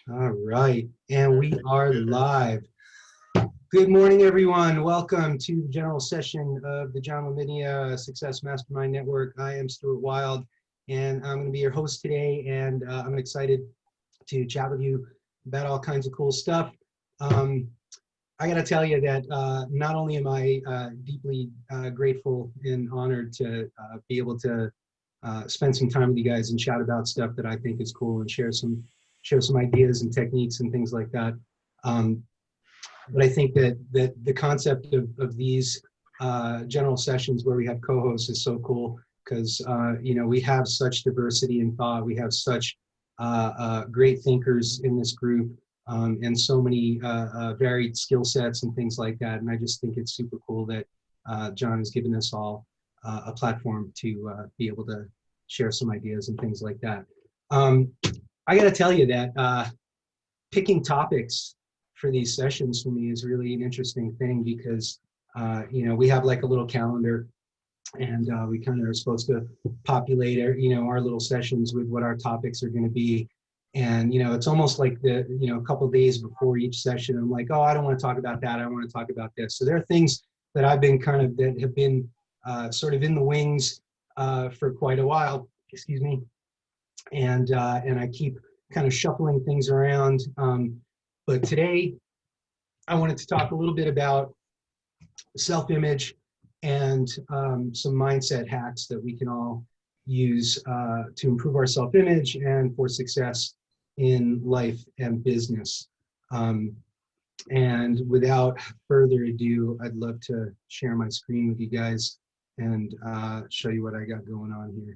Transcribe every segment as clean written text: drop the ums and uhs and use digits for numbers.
All right, and we are live. Good morning, everyone. Welcome to the general session of the John Lavenia Success Mastermind Network. I am Stuart Wilde, and I'm going to be your host today, and I'm excited to chat with you about all kinds of cool stuff. I got to tell you that not only am I deeply grateful and honored to be able to spend some time with you guys and chat about stuff that I think is cool and share some ideas and techniques and things like that. But I think that the concept of these general sessions where we have co-hosts is so cool because we have such diversity in thought. We have such great thinkers in this group and so many varied skill sets and things like that. And I just think it's super cool that John has given us all a platform to be able to share some ideas and things like that. I got to tell you that picking topics for these sessions for me is really an interesting thing because, we have like a little calendar and we kind of are supposed to populate our little sessions with what our topics are going to be. And, it's almost like a couple of days before each session, I'm like, oh, I don't want to talk about that. I want to talk about this. So there are things that I've been that have been sort of in the wings for quite a while, excuse me. And I keep kind of shuffling things around. But today, I wanted to talk a little bit about self-image and some mindset hacks that we can all use to improve our self-image and for success in life and business. And without further ado, I'd love to share my screen with you guys and show you what I got going on here.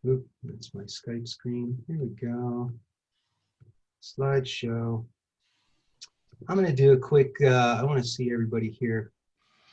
Oop, that's my Skype screen. Here we go. Slideshow. I'm going to do a quick, I want to see everybody here.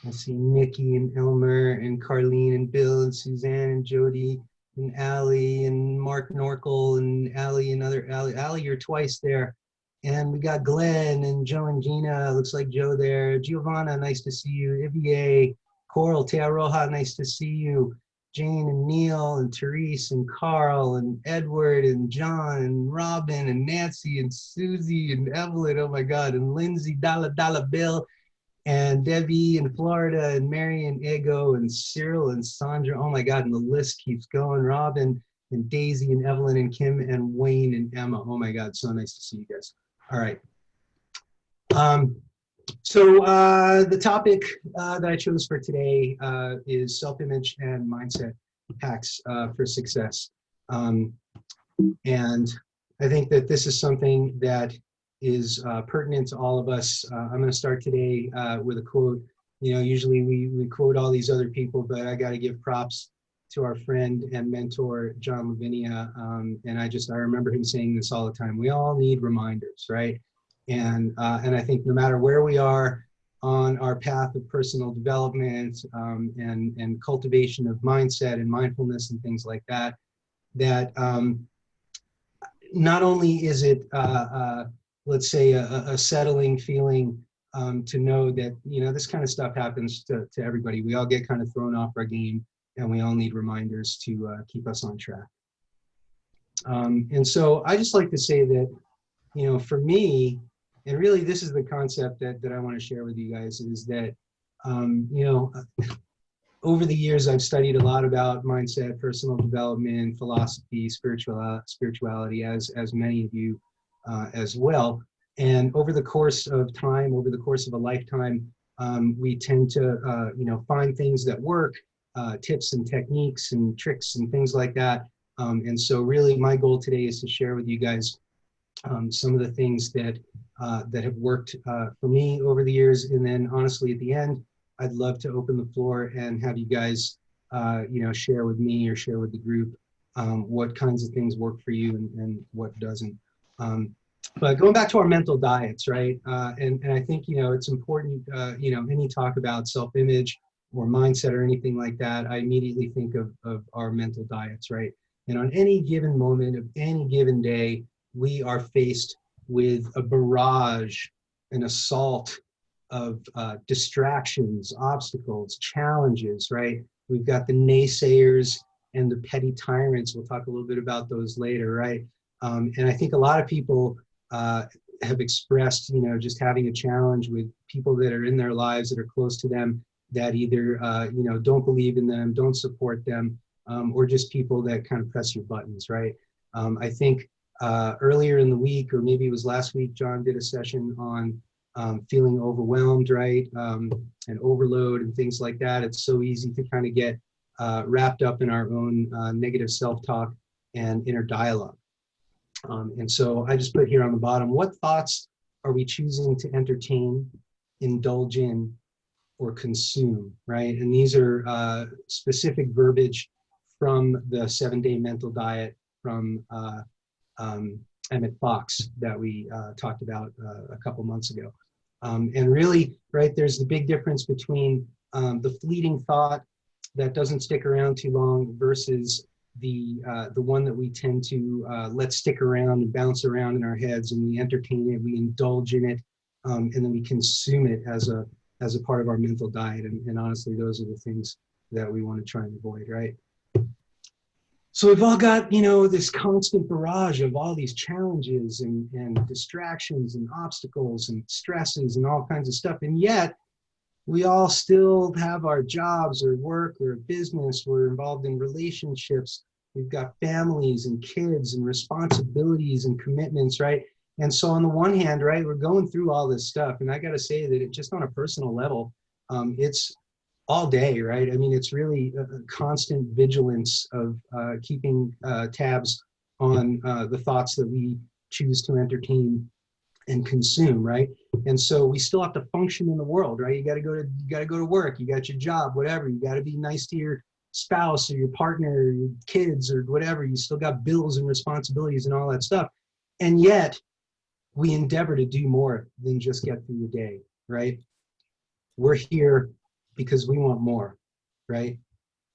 I see Nikki and Elmer and Carlene and Bill and Suzanne and Jody and Allie and Mark Norkel and Allie and other Allie. Allie, you're twice there. And we got Glenn and Joe and Gina. Looks like Joe there. Giovanna, nice to see you. Ivier, Coral, Tea Roja, nice to see you. Jane and Neil and Therese and Carl and Edward and John and Robin and Nancy and Susie and Evelyn, oh my God, and Lindsay, Dalla Bill and Debbie in Florida and Mary and Ego and Cyril and Sandra, oh my God, and the list keeps going. Robin and Daisy and Evelyn and Kim and Wayne and Emma, oh my God, so nice to see you guys. All right. So the topic that I chose for today is self-image and mindset hacks for success. And I think that this is something that is pertinent to all of us. I'm going to start today with a quote. Usually we quote all these other people, but I got to give props to our friend and mentor, John Lavenia. And I remember him saying this all the time. We all need reminders, right? And I think no matter where we are on our path of personal development and cultivation of mindset and mindfulness and things like that, that not only is it, let's say, a settling feeling to know that, this kind of stuff happens to everybody. We all get kind of thrown off our game and we all need reminders to keep us on track. And so I just like to say that, for me, and really, this is the concept that I want to share with you guys is that, over the years, I've studied a lot about mindset, personal development, philosophy, spirituality, as many of you as well. And over the course of time, over the course of a lifetime, we tend to, find things that work, tips and techniques and tricks and things like that. And so really, my goal today is to share with you guys some of the things that have worked for me over the years. And then honestly, at the end, I'd love to open the floor and have you guys, share with me or share with the group what kinds of things work for you and what doesn't. But going back to our mental diets, right? And I think, it's important, any talk about self-image or mindset or anything like that, I immediately think of our mental diets, right? And on any given moment of any given day, we are faced with a barrage, an assault of distractions, obstacles, challenges, right? We've got the naysayers and the petty tyrants. We'll talk a little bit about those later, right? And I think a lot of people have expressed, just having a challenge with people that are in their lives that are close to them that either, don't believe in them, don't support them, or just people that kind of press your buttons, right? I think earlier in the week, or maybe it was last week, John did a session on feeling overwhelmed, right? And overload and things like that. It's so easy to kind of get wrapped up in our own negative self-talk and inner dialogue. And so I just put here on the bottom, what thoughts are we choosing to entertain, indulge in, or consume, right? And these are specific verbiage from the 7-day mental diet from Emmett Fox that we talked about a couple months ago. And really, right, there's the big difference between the fleeting thought that doesn't stick around too long versus the one that we tend to let stick around and bounce around in our heads, and we entertain it, we indulge in it, and then we consume it as a part of our mental diet. And honestly, those are the things that we want to try and avoid, right? So we've all got, this constant barrage of all these challenges and distractions and obstacles and stresses and all kinds of stuff. And yet we all still have our jobs or work or business. We're involved in relationships. We've got families and kids and responsibilities and commitments, right? And so on the one hand, right, we're going through all this stuff. And I got to say that just on a personal level, it's all day, right? I mean, it's really a constant vigilance of keeping tabs on the thoughts that we choose to entertain and consume, right? And so we still have to function in the world, right? You got to go to work. You got your job, whatever. You got to be nice to your spouse or your partner or your kids or whatever. You still got bills and responsibilities and all that stuff. And yet we endeavor to do more than just get through the day, right? We're here because we want more, right?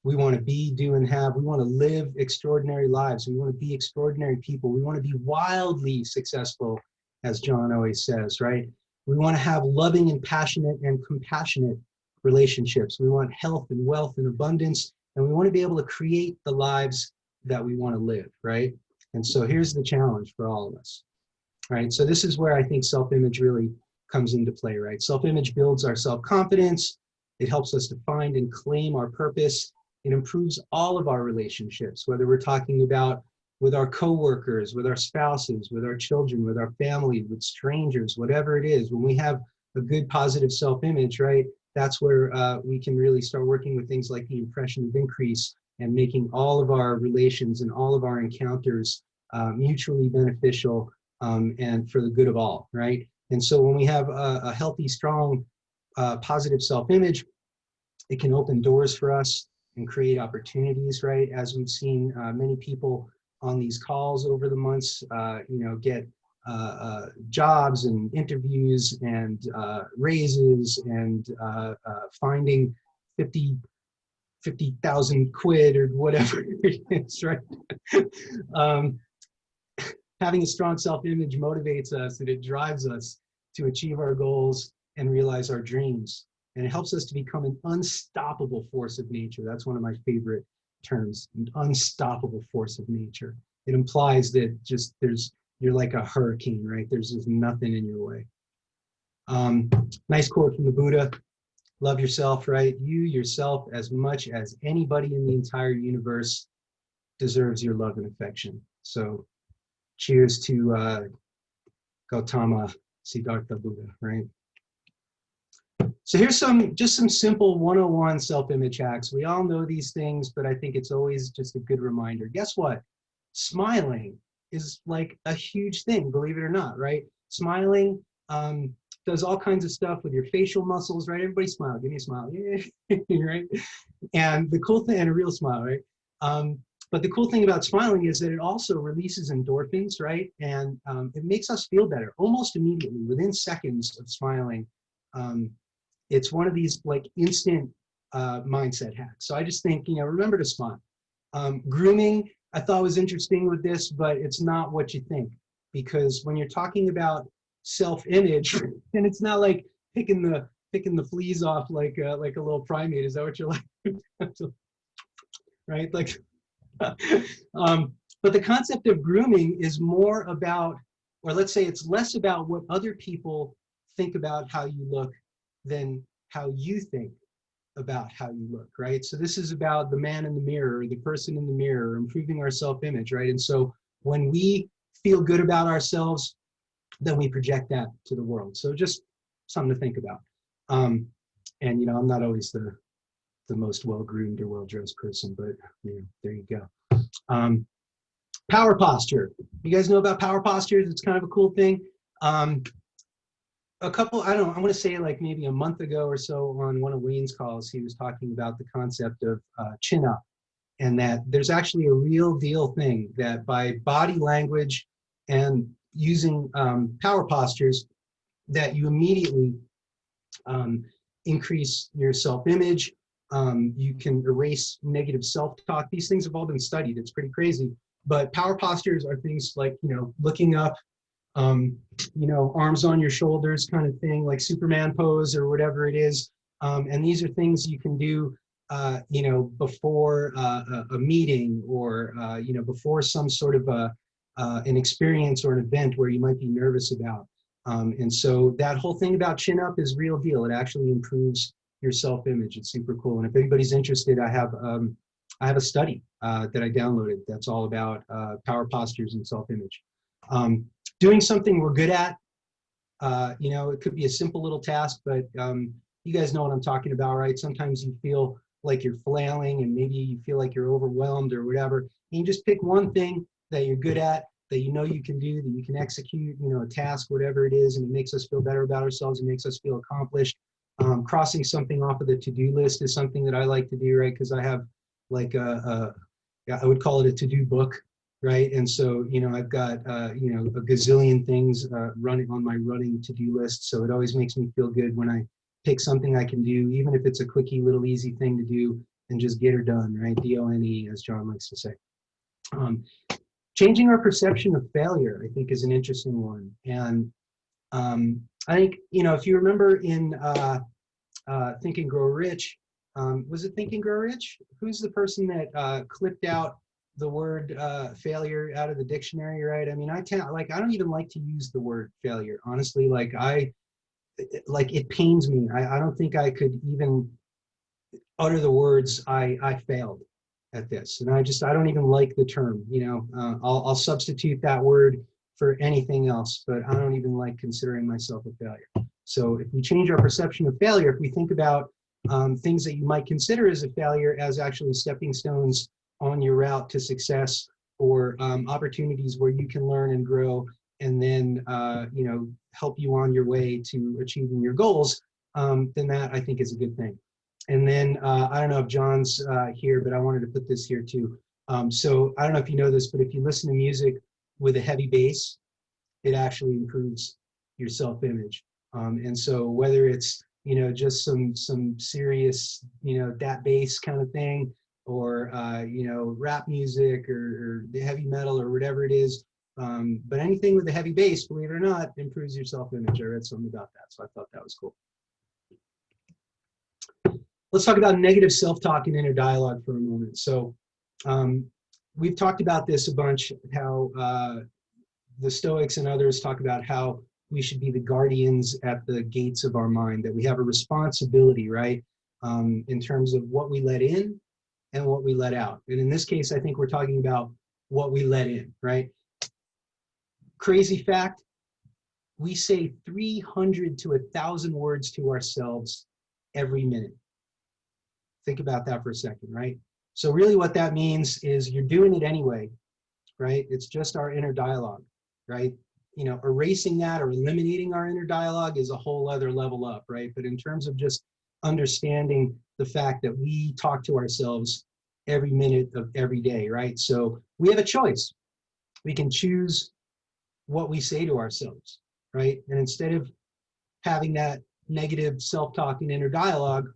We want to be, do, and have. We want to live extraordinary lives. We want to be extraordinary people. We want to be wildly successful, as John always says, right? We want to have loving and passionate and compassionate relationships. We want health and wealth and abundance, and we want to be able to create the lives that we want to live, right? And so here's the challenge for all of us, right? So this is where I think self-image really comes into play, right? Self-image builds our self-confidence. It helps us to find and claim our purpose. It improves all of our relationships, whether we're talking about with our coworkers, with our spouses, with our children, with our family, with strangers, whatever it is. When we have a good positive self-image, right, that's where we can really start working with things like the impression of increase and making all of our relations and all of our encounters mutually beneficial and for the good of all, right? And so when we have a healthy, strong, positive self-image, it can open doors for us and create opportunities, right? As we've seen many people on these calls over the months, get jobs and interviews and raises and finding 50,000 quid or whatever it is, right? Having a strong self-image motivates us and it drives us to achieve our goals and realize our dreams. And it helps us to become an unstoppable force of nature. That's one of my favorite terms, an unstoppable force of nature. It implies that just you're like a hurricane, right? There's just nothing in your way. Nice quote from the Buddha, love yourself, right? You yourself, as much as anybody in the entire universe, deserves your love and affection. So cheers to Gautama Siddhartha Buddha, right? So here's just some simple 101 self-image hacks. We all know these things, but I think it's always just a good reminder. Guess what? Smiling is like a huge thing, believe it or not, right? Smiling does all kinds of stuff with your facial muscles, right? Everybody smile, give me a smile, yeah, right? And the cool thing, and a real smile, right? But the cool thing about smiling is that it also releases endorphins, right? And it makes us feel better almost immediately, within seconds of smiling. It's one of these like instant mindset hacks. So I just think, remember to smile. Grooming, I thought was interesting with this, but it's not what you think. Because when you're talking about self-image, and it's not like picking the fleas off like a little primate. Is that what you're like? Right? Like, But the concept of grooming is more about, or let's say it's less about what other people think about how you look than how you think about how you look, right? So this is about the man in the mirror, the person in the mirror, improving our self-image, right? And so when we feel good about ourselves, then we project that to the world. So just something to think about. And you know, I'm not always the most well-groomed or well-dressed person, but you know, there you go. Power posture. You guys know about power postures? It's kind of a cool thing. A couple, I don't know, I want to say like maybe a month ago or so on one of Wayne's calls, he was talking about the concept of chin up, and that there's actually a real deal thing that by body language and using power postures, that you immediately increase your self-image. You can erase negative self-talk. These things have all been studied. It's pretty crazy. But power postures are things like, you know, looking up, you know, arms on your shoulders kind of thing, like Superman pose or whatever it is. And these are things you can do, you know, before a meeting or, you know, before some sort of an experience or an event where you might be nervous about. And so that whole thing about chin up is real deal. It actually improves your self-image. It's super cool. And if anybody's interested, I have a study that I downloaded that's all about power postures and self-image. Doing something we're good at, you know, it could be a simple little task, but you guys know what I'm talking about, right? Sometimes you feel like you're flailing and maybe you feel like you're overwhelmed or whatever. And you just pick one thing that you're good at, that you know you can do, that you can execute, you know, a task, whatever it is, and it makes us feel better about ourselves. It makes us feel accomplished. Crossing something off of the to-do list is something that I like to do, right? Because I have like I would call it a to-do book, right? And so, you know, I've got, you know, a gazillion things running on my running to-do list. So it always makes me feel good when I pick something I can do, even if it's a quickie little easy thing to do and just get her done, right? D-O-N-E, as John likes to say. Changing our perception of failure, I think, is an interesting one. And I think, you know, if you remember in Think and Grow Rich, was it Think and Grow Rich? Who's the person that clipped out the word failure out of the dictionary, right? I mean, I don't even like to use the word failure, honestly. Like it pains me. I don't think I could even utter the words I failed at this, and I don't even like the term. You know, I'll substitute that word for anything else, but I don't even like considering myself a failure. So if we change our perception of failure, if we think about things that you might consider as a failure as actually stepping stones on your route to success, or opportunities where you can learn and grow, and then you know, help you on your way to achieving your goals, then that I think is a good thing. And then I don't know if John's here, but I wanted to put this here too. So I don't know if you know this, but if you listen to music with a heavy bass, it actually improves your self-image. And so whether it's, you know, just some serious, you know, that bass kind of thing, or you know, rap music or the heavy metal or whatever it is, but anything with a heavy bass, believe it or not, improves your self-image. I read something about that, so I thought that was cool. Let's talk about negative self-talk and inner dialogue for a moment. So we've talked about this a bunch, how the Stoics and others talk about how we should be the guardians at the gates of our mind, that we have a responsibility, right, in terms of what we let in and what we let out. And in this case, I think we're talking about what we let in, right? Crazy fact, we say 300 to 1,000 words to ourselves every minute. Think about that for a second, right? So really what that means is you're doing it anyway, right? It's just our inner dialogue, right? You know, erasing that or eliminating our inner dialogue is a whole other level up, right? But in terms of just understanding the fact that we talk to ourselves every minute of every day, right? So we have a choice. We can choose what we say to ourselves, right? And instead of having that negative self-talk and inner dialogue,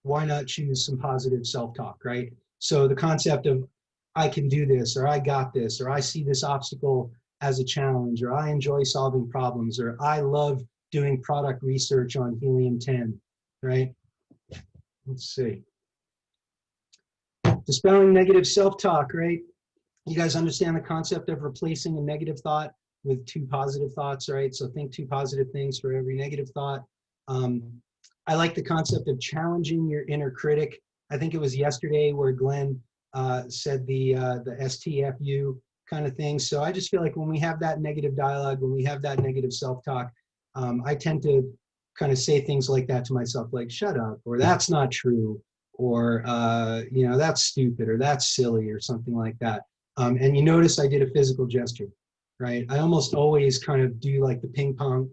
why not choose some positive self-talk, right? So the concept of I can do this, or I got this, or I see this obstacle as a challenge, or I enjoy solving problems, or I love doing product research on helium-10, right? Let's see. Dispelling negative self-talk, right? You guys understand the concept of replacing a negative thought with 2 positive thoughts, right? So think 2 positive things for every negative thought. I like the concept of challenging your inner critic. I think it was yesterday where Glenn said the STFU kind of thing. So I just feel like when we have that negative dialogue, when we have that negative self-talk, I tend to kind of say things like that to myself, like, shut up, or that's not true, or, you know, that's stupid, or that's silly, or something like that. And you notice I did a physical gesture, right? I almost always kind of do like the ping pong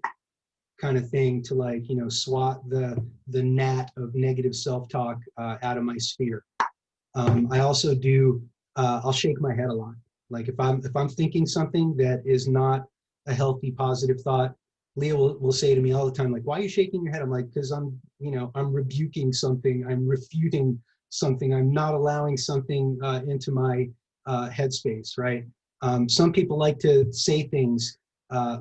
kind of thing to, like, you know, swat the gnat of negative self-talk out of my sphere. I also do, I'll shake my head a lot. Like if I'm thinking something that is not a healthy, positive thought, Leah will say to me all the time, like, why are you shaking your head? I'm like, because I'm rebuking something, I'm refuting something, I'm not allowing something into my headspace, right? Some people like to say things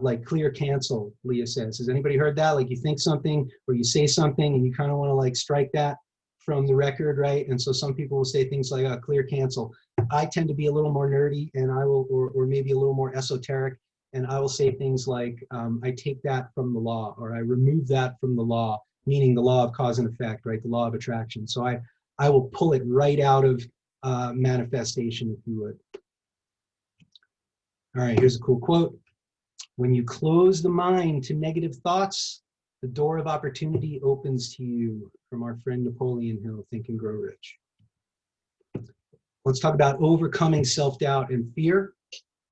like clear cancel, Leah says. Has anybody heard that? Like you think something or you say something and you kind of want to like strike that from the record, right? And so some people will say things like clear cancel. I tend to be a little more nerdy, and I will, or maybe a little more esoteric, and I will say things like, I take that from the law, or I remove that from the law, meaning the law of cause and effect, right? The law of attraction. So I will pull it right out of manifestation, if you would. All right, here's a cool quote. When you close the mind to negative thoughts, the door of opportunity opens to you, from our friend Napoleon Hill, Think and Grow Rich. Let's talk about overcoming self-doubt and fear.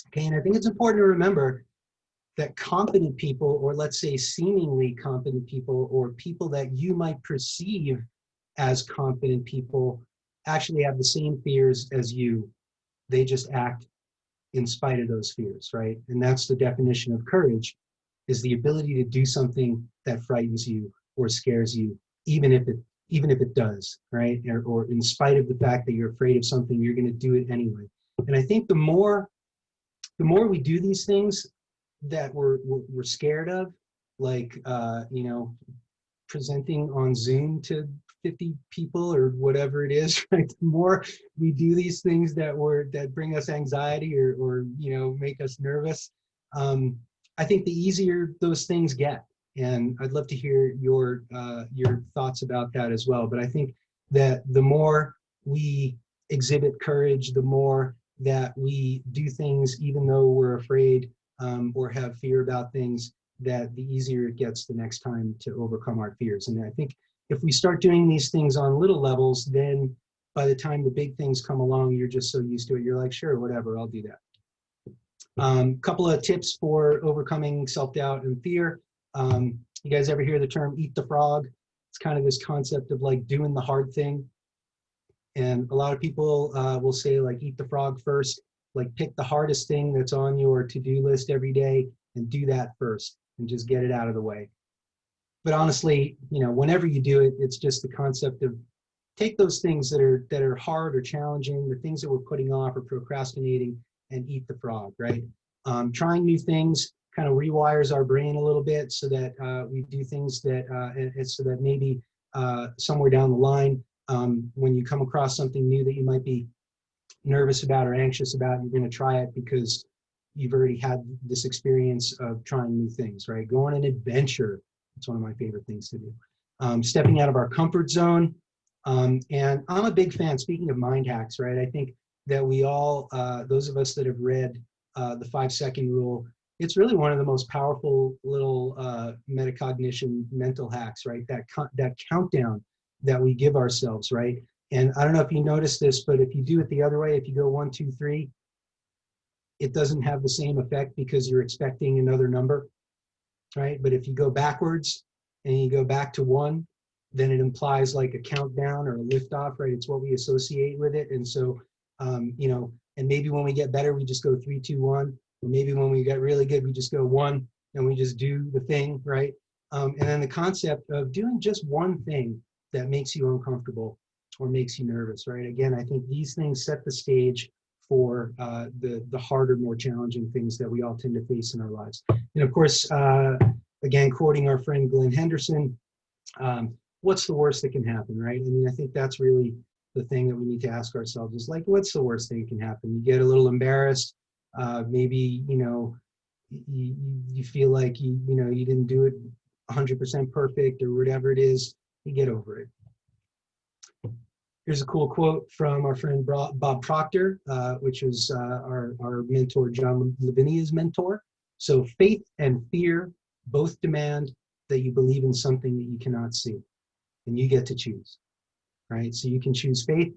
Okay, and I think it's important to remember that competent people, or let's say seemingly competent people, or people that you might perceive as competent people, actually have the same fears as you. They just act in spite of those fears, right? And that's the definition of courage, is the ability to do something that frightens you or scares you, even if it does, right? Or in spite of the fact that you're afraid of something, you're going to do it anyway. And I think the more we do these things that we're scared of, like you know, presenting on Zoom to 50 people or whatever it is, right? The more we do these things that bring us anxiety or you know, make us nervous, I think the easier those things get. And I'd love to hear your thoughts about that as well. But I think that the more we exhibit courage, the more that we do things even though we're afraid or have fear about things, that the easier it gets the next time to overcome our fears. And I think if we start doing these things on little levels, then by the time the big things come along, you're just so used to it, you're like, sure, whatever, I'll do that. Couple of tips for overcoming self-doubt and fear. You guys ever hear the term eat the frog? It's kind of this concept of like doing the hard thing. And a lot of people will say, like, eat the frog first, like pick the hardest thing that's on your to-do list every day and do that first and just get it out of the way. But honestly, you know, whenever you do it, it's just the concept of take those things that are hard or challenging, the things that we're putting off or procrastinating, and eat the frog, right? Trying new things kind of rewires our brain a little bit so that we do things that, so that maybe somewhere down the line, when you come across something new that you might be nervous about or anxious about, you're going to try it because you've already had this experience of trying new things, right? Go on an adventure. It's one of my favorite things to do. Stepping out of our comfort zone. And I'm a big fan, speaking of mind hacks, right? I think that we all, those of us that have read the 5-second rule, it's really one of the most powerful little metacognition mental hacks, right? That countdown that we give ourselves, right? And I don't know if you noticed this, but if you do it the other way, if you go 1, 2, 3, it doesn't have the same effect because you're expecting another number, right? But if you go backwards and you go back to 1, then it implies like a countdown or a liftoff, right? It's what we associate with it. And so, you know, and maybe when we get better, we just go 3, 2, 1. Or maybe when we get really good, we just go 1 and we just do the thing, right? And then the concept of doing just one thing that makes you uncomfortable or makes you nervous, right? Again, I think these things set the stage for the harder, more challenging things that we all tend to face in our lives. And of course, again, quoting our friend Glenn Henderson, what's the worst that can happen, right? I mean, I think that's really the thing that we need to ask ourselves is like, what's the worst thing that can happen? You get a little embarrassed, maybe, you feel like you didn't do it 100% perfect or whatever it is, you get over it. Here's a cool quote from our friend Bob Proctor, which is our mentor, John Lavenia's mentor. So faith and fear both demand that you believe in something that you cannot see, and you get to choose, right? So you can choose faith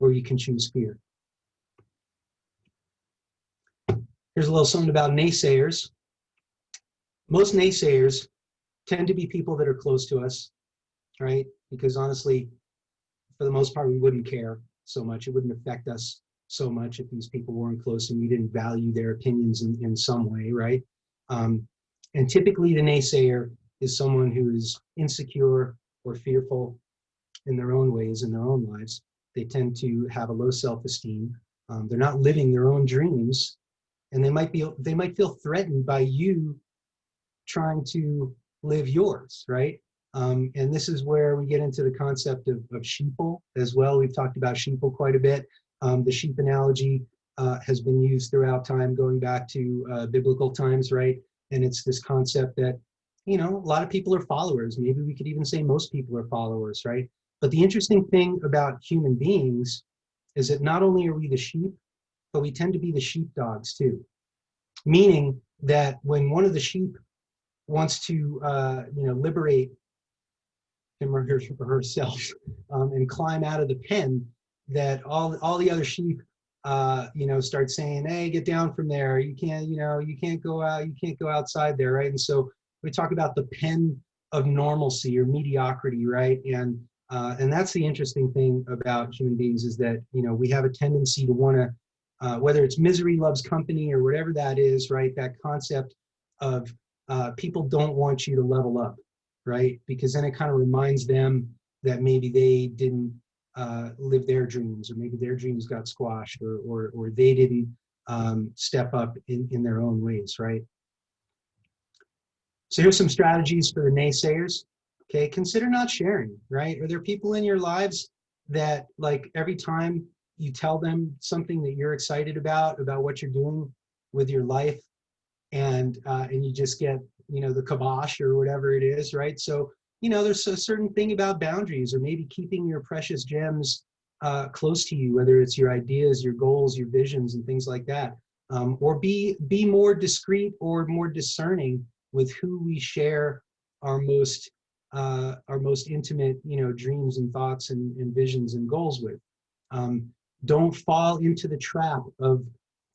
or you can choose fear. Here's a little something about naysayers. Most naysayers tend to be people that are close to us, right? Because honestly, for the most part, we wouldn't care so much. It wouldn't affect us so much if these people weren't close and we didn't value their opinions in some way, right? And typically the naysayer is someone who is insecure or fearful in their own ways, in their own lives. They tend to have a low self-esteem. They're not living their own dreams, and they might feel threatened by you trying to live yours, right? And this is where we get into the concept of sheeple as well. We've talked about sheeple quite a bit. The sheep analogy has been used throughout time, going back to biblical times, right? And it's this concept that, a lot of people are followers. Maybe we could even say most people are followers, right? But the interesting thing about human beings is that not only are we the sheep, but we tend to be the sheepdogs too. Meaning that when one of the sheep wants to, liberate him or herself and climb out of the pen, that all the other sheep, start saying, "Hey, get down from there! You can't go out. You can't go outside there, right?" And so we talk about the pen of normalcy or mediocrity, right? And that's the interesting thing about human beings is that we have a tendency to want to, whether it's misery loves company or whatever that is, right? That concept of people don't want you to level up, right? Because then it kind of reminds them that maybe they didn't live their dreams, or maybe their dreams got squashed, or they didn't step up in their own ways, right? So here's some strategies for the naysayers. Okay, consider not sharing, right? Are there people in your lives that, like, every time you tell them something that you're excited about what you're doing with your life, and you just get the kibosh or whatever it is, right? So there's a certain thing about boundaries, or maybe keeping your precious gems close to you, whether it's your ideas, your goals, your visions, and things like that, or be more discreet or more discerning with who we share our most intimate dreams and thoughts and visions and goals with. Don't fall into the trap of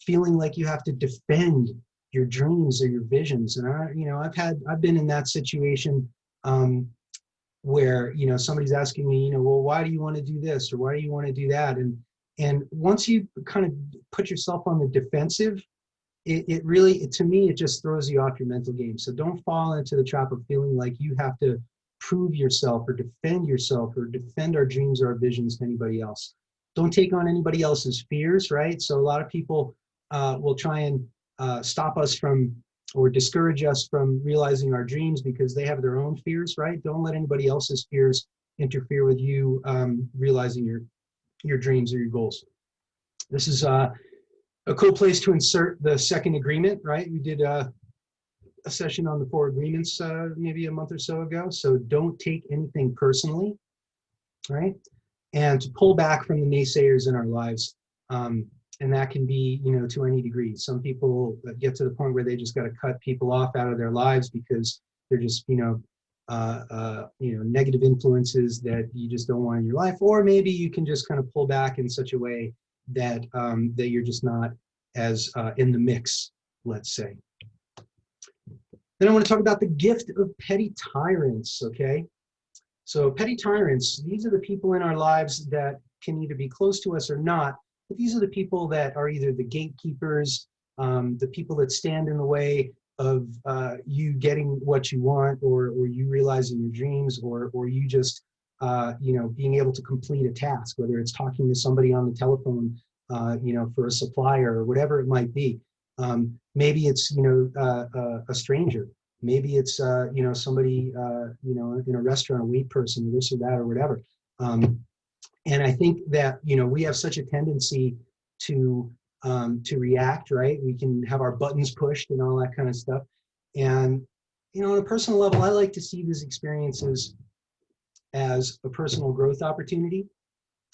feeling like you have to defend your dreams or your visions. And I've been in that situation where somebody's asking me, well, why do you want to do this, or why do you want to do that? And once you kind of put yourself on the defensive, it really, to me, it just throws you off your mental game. So don't fall into the trap of feeling like you have to prove yourself or defend yourself or defend our dreams or our visions to anybody else. Don't take on anybody else's fears, right? So a lot of people will try and stop us from, or discourage us from realizing our dreams because they have their own fears, right? Don't let anybody else's fears interfere with you realizing your dreams or your goals. This is a cool place to insert the second agreement, right? We did a session on the 4 agreements maybe a month or so ago. So don't take anything personally, right? And to pull back from the naysayers in our lives. And that can be, to any degree. Some people get to the point where they just got to cut people off out of their lives because they're just, negative influences that you just don't want in your life. Or maybe you can just kind of pull back in such a way that that you're just not as in the mix, let's say. Then I want to talk about the gift of petty tyrants, okay? So petty tyrants, these are the people in our lives that can either be close to us or not, but these are the people that are either the gatekeepers, the people that stand in the way of you getting what you want, or you realizing your dreams, or you just being able to complete a task, whether it's talking to somebody on the telephone, for a supplier or whatever it might be. Maybe it's a stranger. Maybe it's somebody in a restaurant, a wait person, or this or that or whatever. And I think that, we have such a tendency to react, right? We can have our buttons pushed and all that kind of stuff. And, on a personal level, I like to see these experiences as a personal growth opportunity,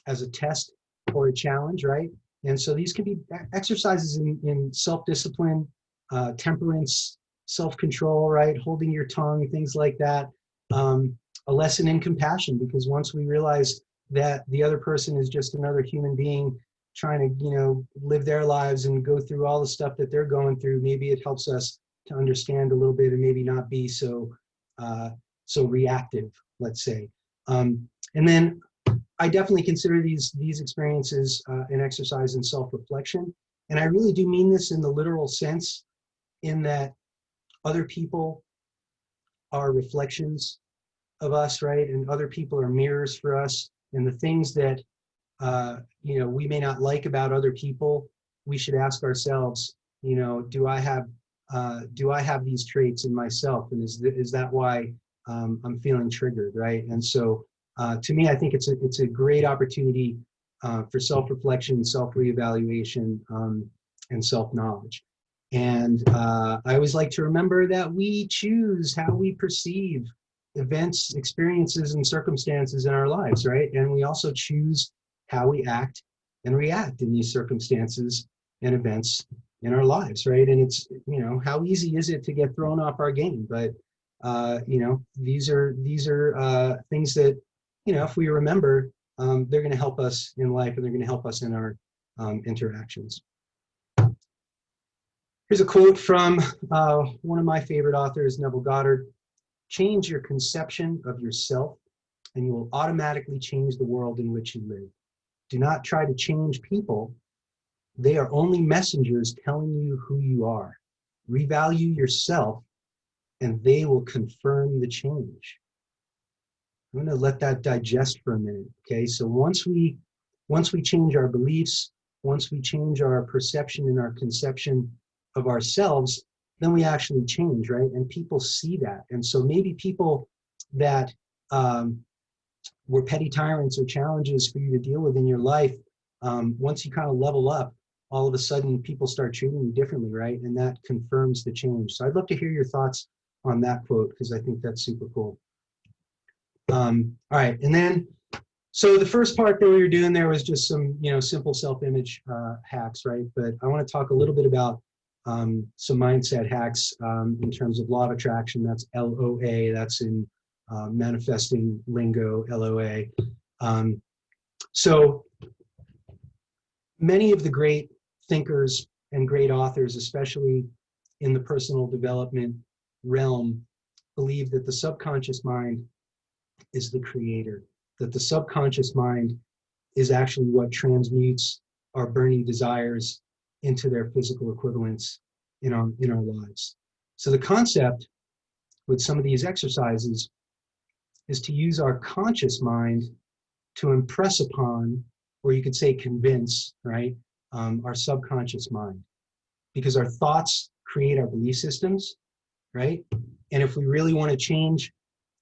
as a test or a challenge, right? And so these can be exercises in self-discipline, temperance, self-control, right? Holding your tongue, things like that. A lesson in compassion, because once we realize that the other person is just another human being trying to, live their lives and go through all the stuff that they're going through, maybe it helps us to understand a little bit and maybe not be so reactive, let's say. And then I definitely consider these experiences an exercise in self-reflection. And I really do mean this in the literal sense, in that other people are reflections of us, right? And other people are mirrors for us. And the things that, we may not like about other people, we should ask ourselves, do I have these traits in myself? And is that why I'm feeling triggered, right? And so to me, I think it's a great opportunity for self-reflection, self-reevaluation, and self-knowledge. And I always like to remember that we choose how we perceive events, experiences, and circumstances in our lives, right? And we also choose how we act and react in these circumstances and events in our lives, right? And it's, how easy is it to get thrown off our game? But, these are things that, if we remember, they're going to help us in life, and they're going to help us in our interactions. Here's a quote from one of my favorite authors, Neville Goddard. Change your conception of yourself, and you will automatically change the world in which you live. Do not try to change people. They are only messengers telling you who you are. Revalue yourself, and they will confirm the change. I'm going to let that digest for a minute, okay? So once we change our beliefs, once we change our perception and our conception of ourselves, then we actually change, right? And people see that. And so maybe people that were petty tyrants or challenges for you to deal with in your life, once you kind of level up, all of a sudden people start treating you differently, right? And that confirms the change. So I'd love to hear your thoughts on that quote, because I think that's super cool. All right, and then, so the first part that we were doing there was just some, simple self-image hacks, right? But I want to talk a little bit about some mindset hacks in terms of law of attraction. That's LOA. That's in manifesting lingo, LOA. So many of the great thinkers and great authors, especially in the personal development realm, believe that the subconscious mind is the creator, that the subconscious mind is actually what transmutes our burning desires into their physical equivalents in our lives. So the concept with some of these exercises is to use our conscious mind to impress upon, or you could say convince, right, our subconscious mind. Because our thoughts create our belief systems, right? And if we really want to change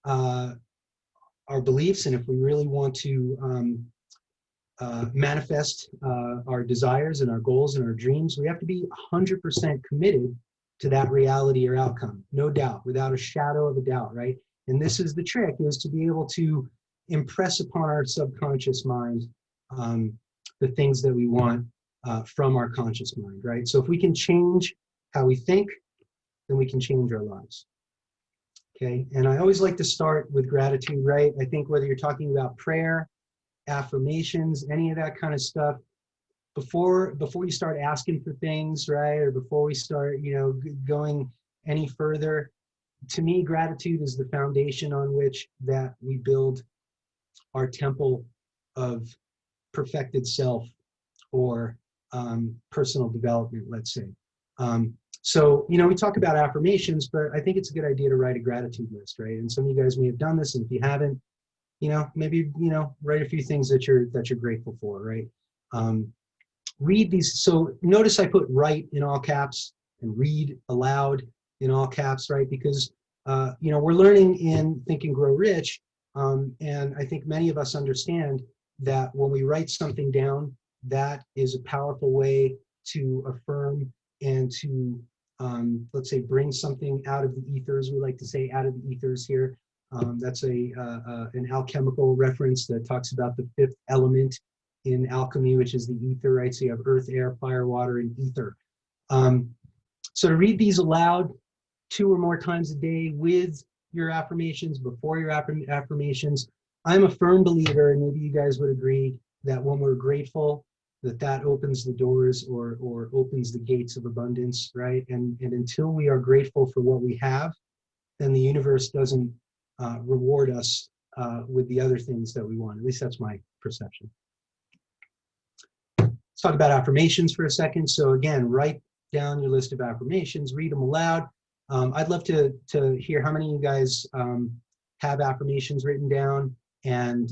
our beliefs, and if we really want to manifest our desires and our goals and our dreams, we have to be 100% committed to that reality or outcome, no doubt, without a shadow of a doubt, right? And this is the trick, is to be able to impress upon our subconscious mind the things that we want from our conscious mind, right? So if we can change how we think, then we can change our lives. Okay, and I always like to start with gratitude, right? I think whether you're talking about prayer, affirmations, any of that kind of stuff, before you start asking for things, right, or before we start, going any further, to me, gratitude is the foundation on which that we build our temple of perfected self, or personal development, let's say. So, we talk about affirmations, but I think it's a good idea to write a gratitude list, right? And some of you guys may have done this, and if you haven't, maybe, write a few things that you're grateful for, right? Read these. So notice I put write in all caps and read aloud in all caps, right? Because, we're learning in Think and Grow Rich, and I think many of us understand that when we write something down, that is a powerful way to affirm and to, let's say, bring something out of the ethers. We like to say out of the ethers here. That's an alchemical reference that talks about the fifth element in alchemy, which is the ether, right? So you have earth, air, fire, water, and ether. So to read these aloud 2 or more times a day with your affirmations, before your affirmations, I'm a firm believer, and maybe you guys would agree, that when we're grateful, that opens the doors or opens the gates of abundance, right? And until we are grateful for what we have, then the universe doesn't reward us with the other things that we want. At least that's my perception. Let's talk about affirmations for a second. So again, write down your list of affirmations, read them aloud. I'd love to hear how many of you guys have affirmations written down, and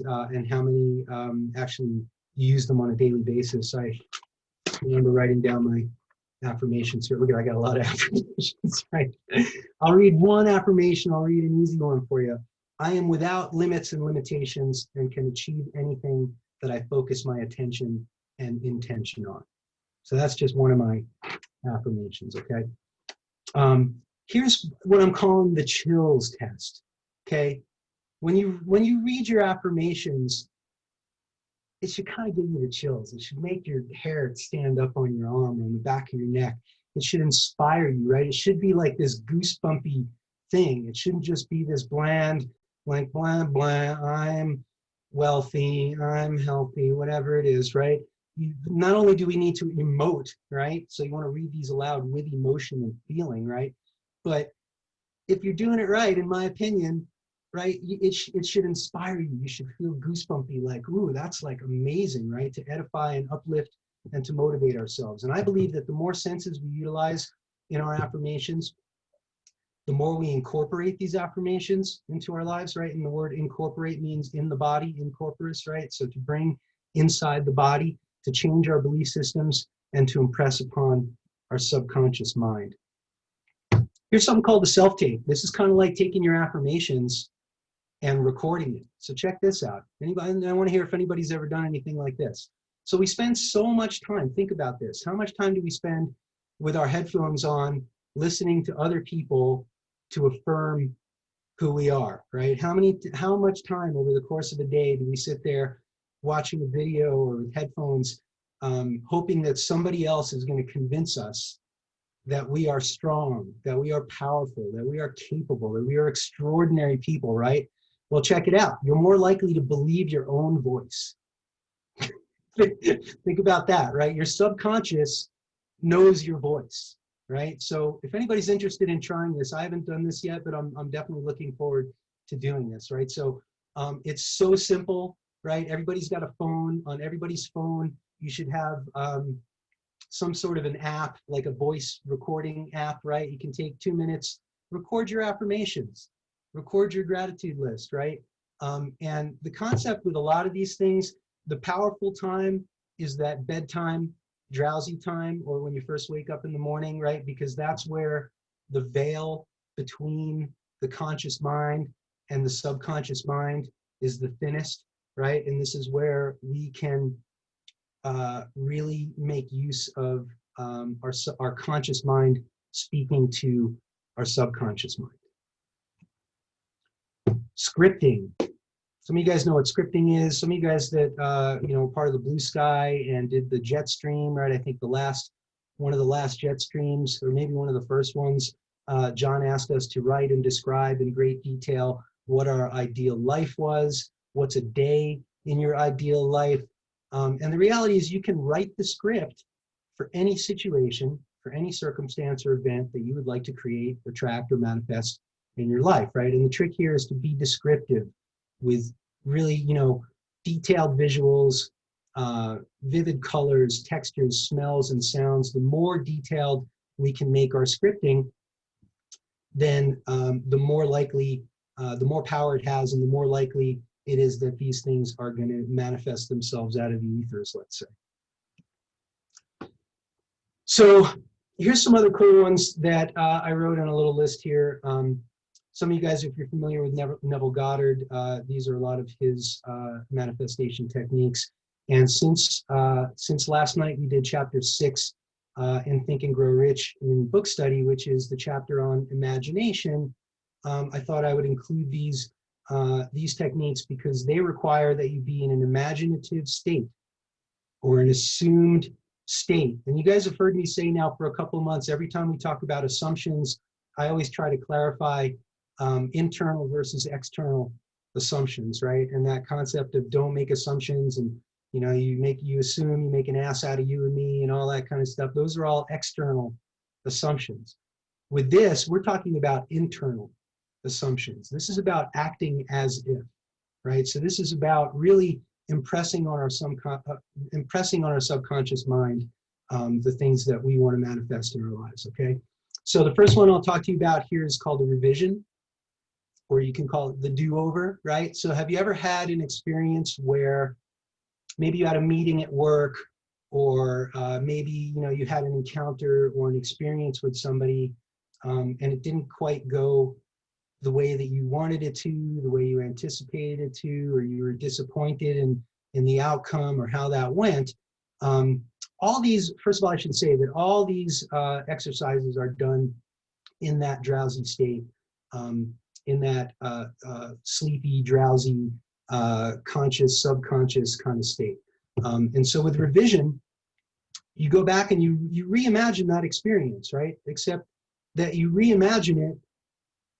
how many actually use them on a daily basis. I remember writing down my affirmations here. Look at, I got a lot of affirmations, right? I'll read one affirmation. I'll read an easy one for you. I am without limits and limitations and can achieve anything that I focus my attention and intention on. So that's just one of my affirmations, okay? Here's what I'm calling the chills test, okay? When you read your affirmations, it should kind of give you the chills. It should make your hair stand up on your arm or on the back of your neck. It should inspire you, right? It should be like this goosebumpy thing. It shouldn't just be this bland, like blah, blah, I'm wealthy, I'm healthy, whatever it is, right? Not only do we need to emote, right? So you want to read these aloud with emotion and feeling, right? But if you're doing it right, in my opinion, right, it should inspire you. You should feel goosebumpy, like, ooh, that's like amazing, right? To edify and uplift and to motivate ourselves. And I believe that the more senses we utilize in our affirmations, the more we incorporate these affirmations into our lives, right? And the word incorporate means in the body, incorporus, right? So to bring inside the body, to change our belief systems, and to impress upon our subconscious mind. Here's something called the self-tape. This is kind of like taking your affirmations and recording it. So check this out. Anybody, I want to hear if anybody's ever done anything like this. So we spend so much time, think about this. How much time do we spend with our headphones on, listening to other people to affirm who we are, right? How much time over the course of a day do we sit there watching a video or with headphones, hoping that somebody else is going to convince us that we are strong, that we are powerful, that we are capable, that we are extraordinary people, right? Well, check it out. You're more likely to believe your own voice. Think about that, right? Your subconscious knows your voice, right? So if anybody's interested in trying this, I haven't done this yet, but I'm definitely looking forward to doing this, right? So it's so simple, right? Everybody's got a phone. On everybody's phone, you should have some sort of an app, like a voice recording app, right? You can take 2 minutes, record your affirmations, record your gratitude list, right? And the concept with a lot of these things, the powerful time is that bedtime, drowsy time, or when you first wake up in the morning, right? Because that's where the veil between the conscious mind and the subconscious mind is the thinnest, right? And this is where we can really make use of our conscious mind speaking to our subconscious mind. Scripting. Some of you guys know what scripting is. Some of you guys that part of the Blue Sky and did the jet stream, right? I think one of the last jet streams, or maybe one of the first ones, John asked us to write and describe in great detail what our ideal life was, what's a day in your ideal life. And the reality is you can write the script for any situation, for any circumstance or event that you would like to create, attract, or manifest in your life, right? And the trick here is to be descriptive with really, detailed visuals, vivid colors, textures, smells, and sounds. The more detailed we can make our scripting, then the more likely, the more power it has, and the more likely it is that these things are going to manifest themselves out of the ethers, let's say. So here's some other cool ones that I wrote on a little list here. Some of you guys, if you're familiar with Neville Goddard, these are a lot of his manifestation techniques. And since last night, we did chapter 6 in Think and Grow Rich in book study, which is the chapter on imagination. I thought I would include these techniques because they require that you be in an imaginative state or an assumed state. And you guys have heard me say now for a couple of months, every time we talk about assumptions, I always try to clarify internal versus external assumptions, right? And that concept of don't make assumptions, and you assume, you make an ass out of you and me and all that kind of stuff. Those are all external assumptions. With this, we're talking about internal assumptions. This is about acting as if, right? So this is about really impressing on our subconscious mind the things that we want to manifest in our lives, okay? So the first one I'll talk to you about here is called a revision, or you can call it the do-over, right? So have you ever had an experience where maybe you had a meeting at work, or maybe you had an encounter or an experience with somebody, and it didn't quite go the way that you wanted it to, the way you anticipated it to, or you were disappointed in the outcome or how that went. All these, first of all, I should say that all these exercises are done in that drowsy state, in that sleepy, drowsy, conscious, subconscious kind of state. And so with revision, you go back and you reimagine that experience, right? Except that you reimagine it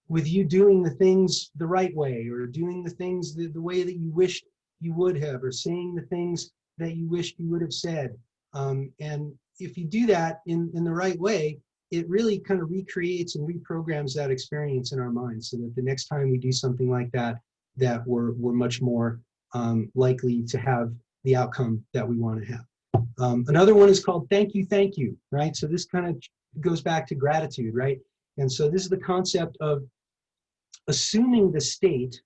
with you doing the things the right way, or doing the things the way that you wished you would have, or saying the things that you wished you would have said. And if you do that in the right way, it really kind of recreates and reprograms that experience in our minds, so that the next time we do something like that, that we're much more likely to have the outcome that we want to have. Another one is called thank you, right? So this kind of goes back to gratitude, right? And so this is the concept of assuming the state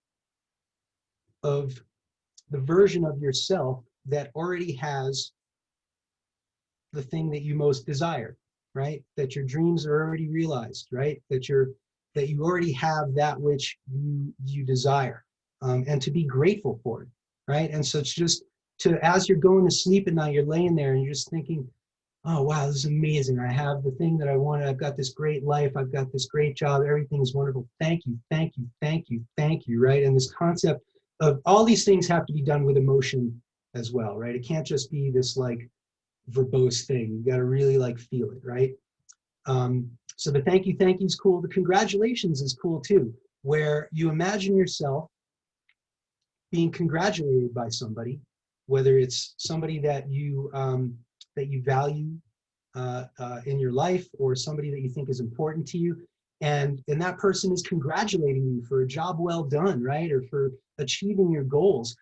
of the version of yourself that already has the thing that you most desire, right? That your dreams are already realized, right? That you already have that which you desire, and to be grateful for it, right? And so it's just as you're going to sleep at night, you're laying there and you're just thinking, oh, wow, this is amazing. I have the thing that I wanted. I've got this great life. I've got this great job. Everything's wonderful. Thank you, right? And this concept of all these things have to be done with emotion as well, right? It can't just be this like verbose thing. You got to really like feel it, right? So the thank you is cool. The congratulations is cool too, where you imagine yourself being congratulated by somebody, whether it's somebody that you value in your life, or somebody that you think is important to you, and that person is congratulating you for a job well done, right? Or for achieving your goals.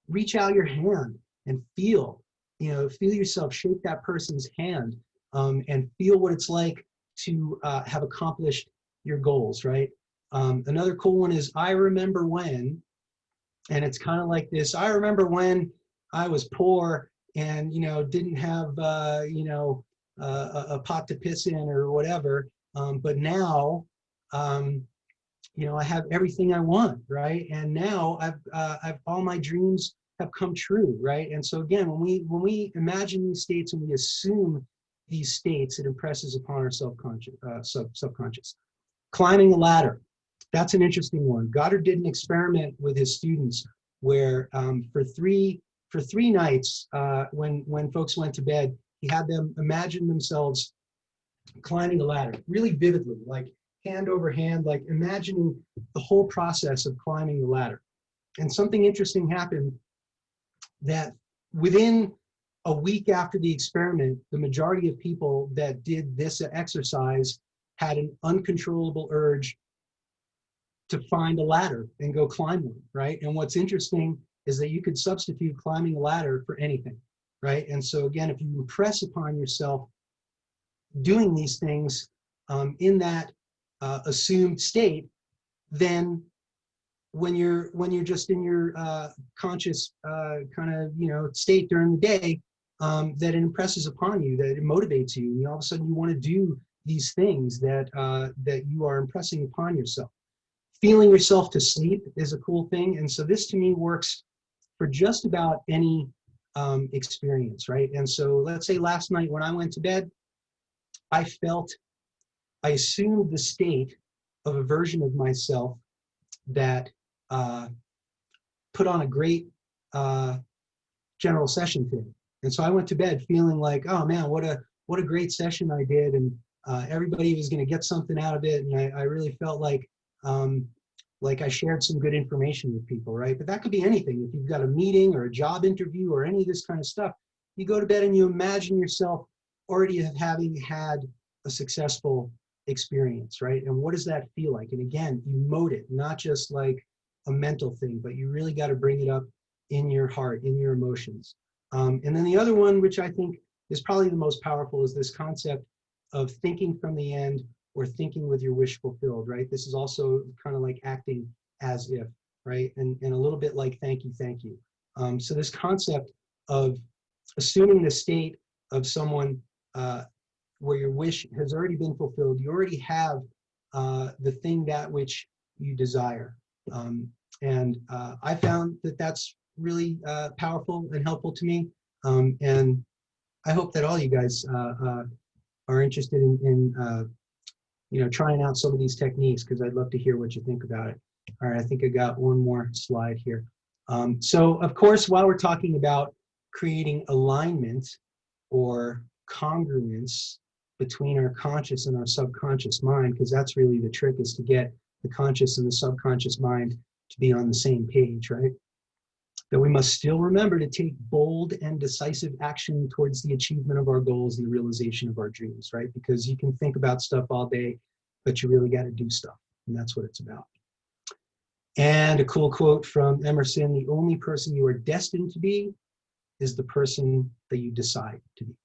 Reach out your hand and feel yourself shake that person's hand, and feel what it's like to have accomplished your goals, right? Another cool one is I remember when, and it's kind of like this: I remember when I was poor and didn't have a pot to piss in or whatever, but now I have everything I want, right? And now I've all my dreams have come true, right? And so again, when we imagine these states and we assume these states, it impresses upon our subconscious. Climbing the ladder, that's an interesting one. Goddard did an experiment with his students where for three nights, when folks went to bed, he had them imagine themselves climbing the ladder really vividly, like hand over hand, like imagining the whole process of climbing the ladder. And something interesting happened, that within a week after the experiment, the majority of people that did this exercise had an uncontrollable urge to find a ladder and go climb one, right? And what's interesting is that you could substitute climbing a ladder for anything, right? And so again, if you impress upon yourself doing these things in that assumed state, then when you're just in your conscious kind of state during the day, that it impresses upon you, that it motivates you, and all of a sudden you want to do these things that you are impressing upon yourself. feeling yourself to sleep is a cool thing. And so this to me works for just about any experience, right? And so let's say last night when I went to bed, I assumed the state of a version of myself that put on a great general session today. And so I went to bed feeling like, oh man, what a great session I did, and everybody was going to get something out of it, and I really felt like I shared some good information with people, right? But that could be anything. If you've got a meeting or a job interview or any of this kind of stuff, you go to bed and you imagine yourself already having had a successful experience, right? And what does that feel like? And again, emote it, not just like a mental thing, but you really got to bring it up in your heart, in your emotions. And then the other one, which I think is probably the most powerful, is this concept of thinking from the end, or thinking with your wish fulfilled, right? This is also kind of like acting as if, right? And a little bit like thank you, thank you. So this concept of assuming the state of someone where your wish has already been fulfilled, you already have the thing that which you desire. And I found that that's really powerful and helpful to me. And I hope that all you guys are interested in trying out some of these techniques, because I'd love to hear what you think about it. All right, I think I got one more slide here. So of course, while we're talking about creating alignment or congruence between our conscious and our subconscious mind, because that's really the trick, is to get the conscious and the subconscious mind to be on the same page, right? That we must still remember to take bold and decisive action towards the achievement of our goals and the realization of our dreams, right? Because you can think about stuff all day, but you really got to do stuff. And that's what it's about. And a cool quote from Emerson: the only person you are destined to be is the person that you decide to be.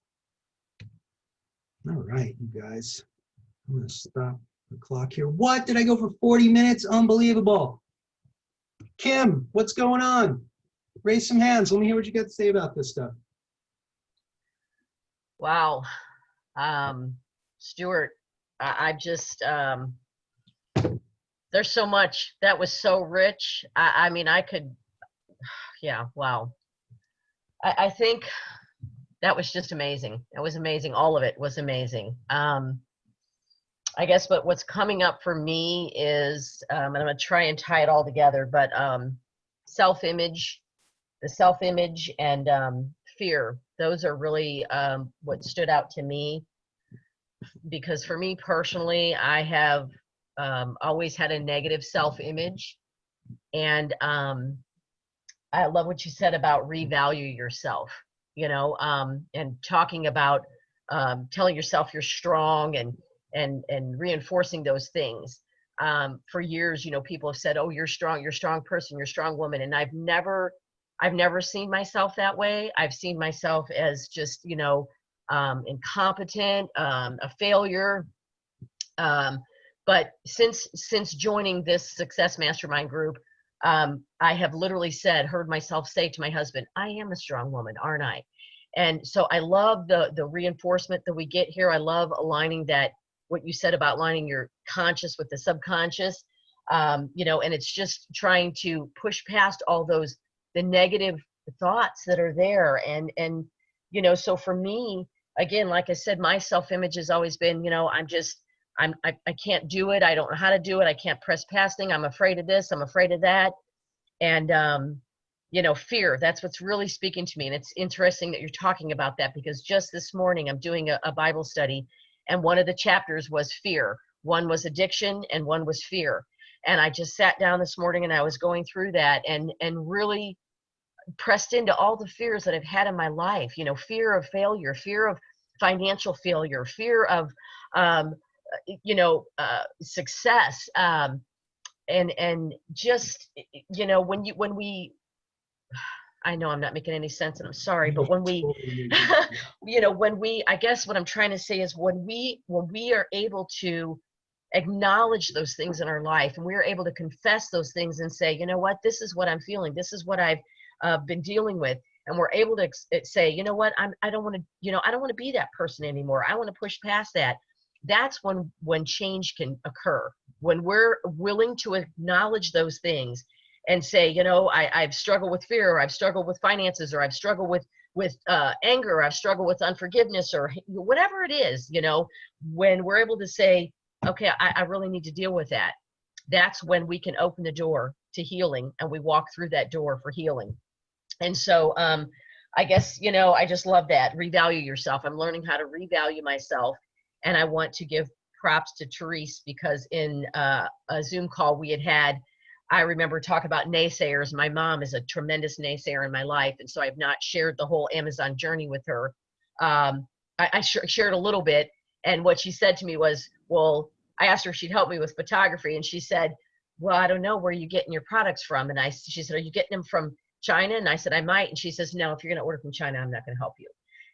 All right, you guys. I'm going to stop the clock here. What? Did I go for 40 minutes? Unbelievable. Kim, what's going on? Raise some hands. Let me hear what you got to say about this stuff. Wow. Stuart, I just, there's so much that was so rich. I mean, I could, yeah, wow. I think that was just amazing. It was amazing. All of it was amazing. I guess, but what's coming up for me is, and I'm going to try and tie it all together, but self-image, the self-image and fear. Those are really what stood out to me, because for me personally, I have always had a negative self-image, and I love what you said about revalue yourself, and talking about telling yourself you're strong and reinforcing those things. For years, people have said, oh, you're a strong person, you're a strong woman. And I've never seen myself that way. I've seen myself as just, incompetent, a failure. But since joining this Success Mastermind group, I have literally heard myself say to my husband, I am a strong woman, aren't I? And so I love the reinforcement that we get here. I love aligning what you said about aligning your conscious with the subconscious, and it's just trying to push past all the negative thoughts that are there. And so for me, again, like I said, my self-image has always been, I can't do it. I don't know how to do it. I can't press past things. I'm afraid of this. I'm afraid of that. And, fear, that's what's really speaking to me. And it's interesting that you're talking about that, because just this morning I'm doing a Bible study, and one of the chapters was fear. One was addiction and one was fear. And I just sat down this morning and I was going through that and really pressed into all the fears that I've had in my life, fear of failure, fear of financial failure, fear of, success. And just, when we, I know I'm not making any sense and I'm sorry, but when we, I guess what I'm trying to say is when we are able to acknowledge those things in our life, and we're able to confess those things and say, you know what, this is what I'm feeling. This is what I've been dealing with. And we're able to say, you know what, I don't want to be that person anymore. I want to push past that. that's when change can occur. When we're willing to acknowledge those things and say, you know, I've struggled with fear, or I've struggled with finances, or I've struggled with anger, or I've struggled with unforgiveness, or whatever it is, you know, when we're able to say, okay, I really need to deal with that. That's when we can open the door to healing, and we walk through that door for healing. And so I guess, you know, I just love that. Revalue yourself. I'm learning how to revalue myself. And I want to give props to Therese, because in a Zoom call we had, I remember talking about naysayers. My mom is a tremendous naysayer in my life. And so I've not shared the whole Amazon journey with her. I shared a little bit. And what she said to me was, well, I asked her if she'd help me with photography. And she said, well, I don't know where you're getting your products from. And she said, are you getting them from China? And I said, I might. And she says, no, if you're going to order from China, I'm not going to help you.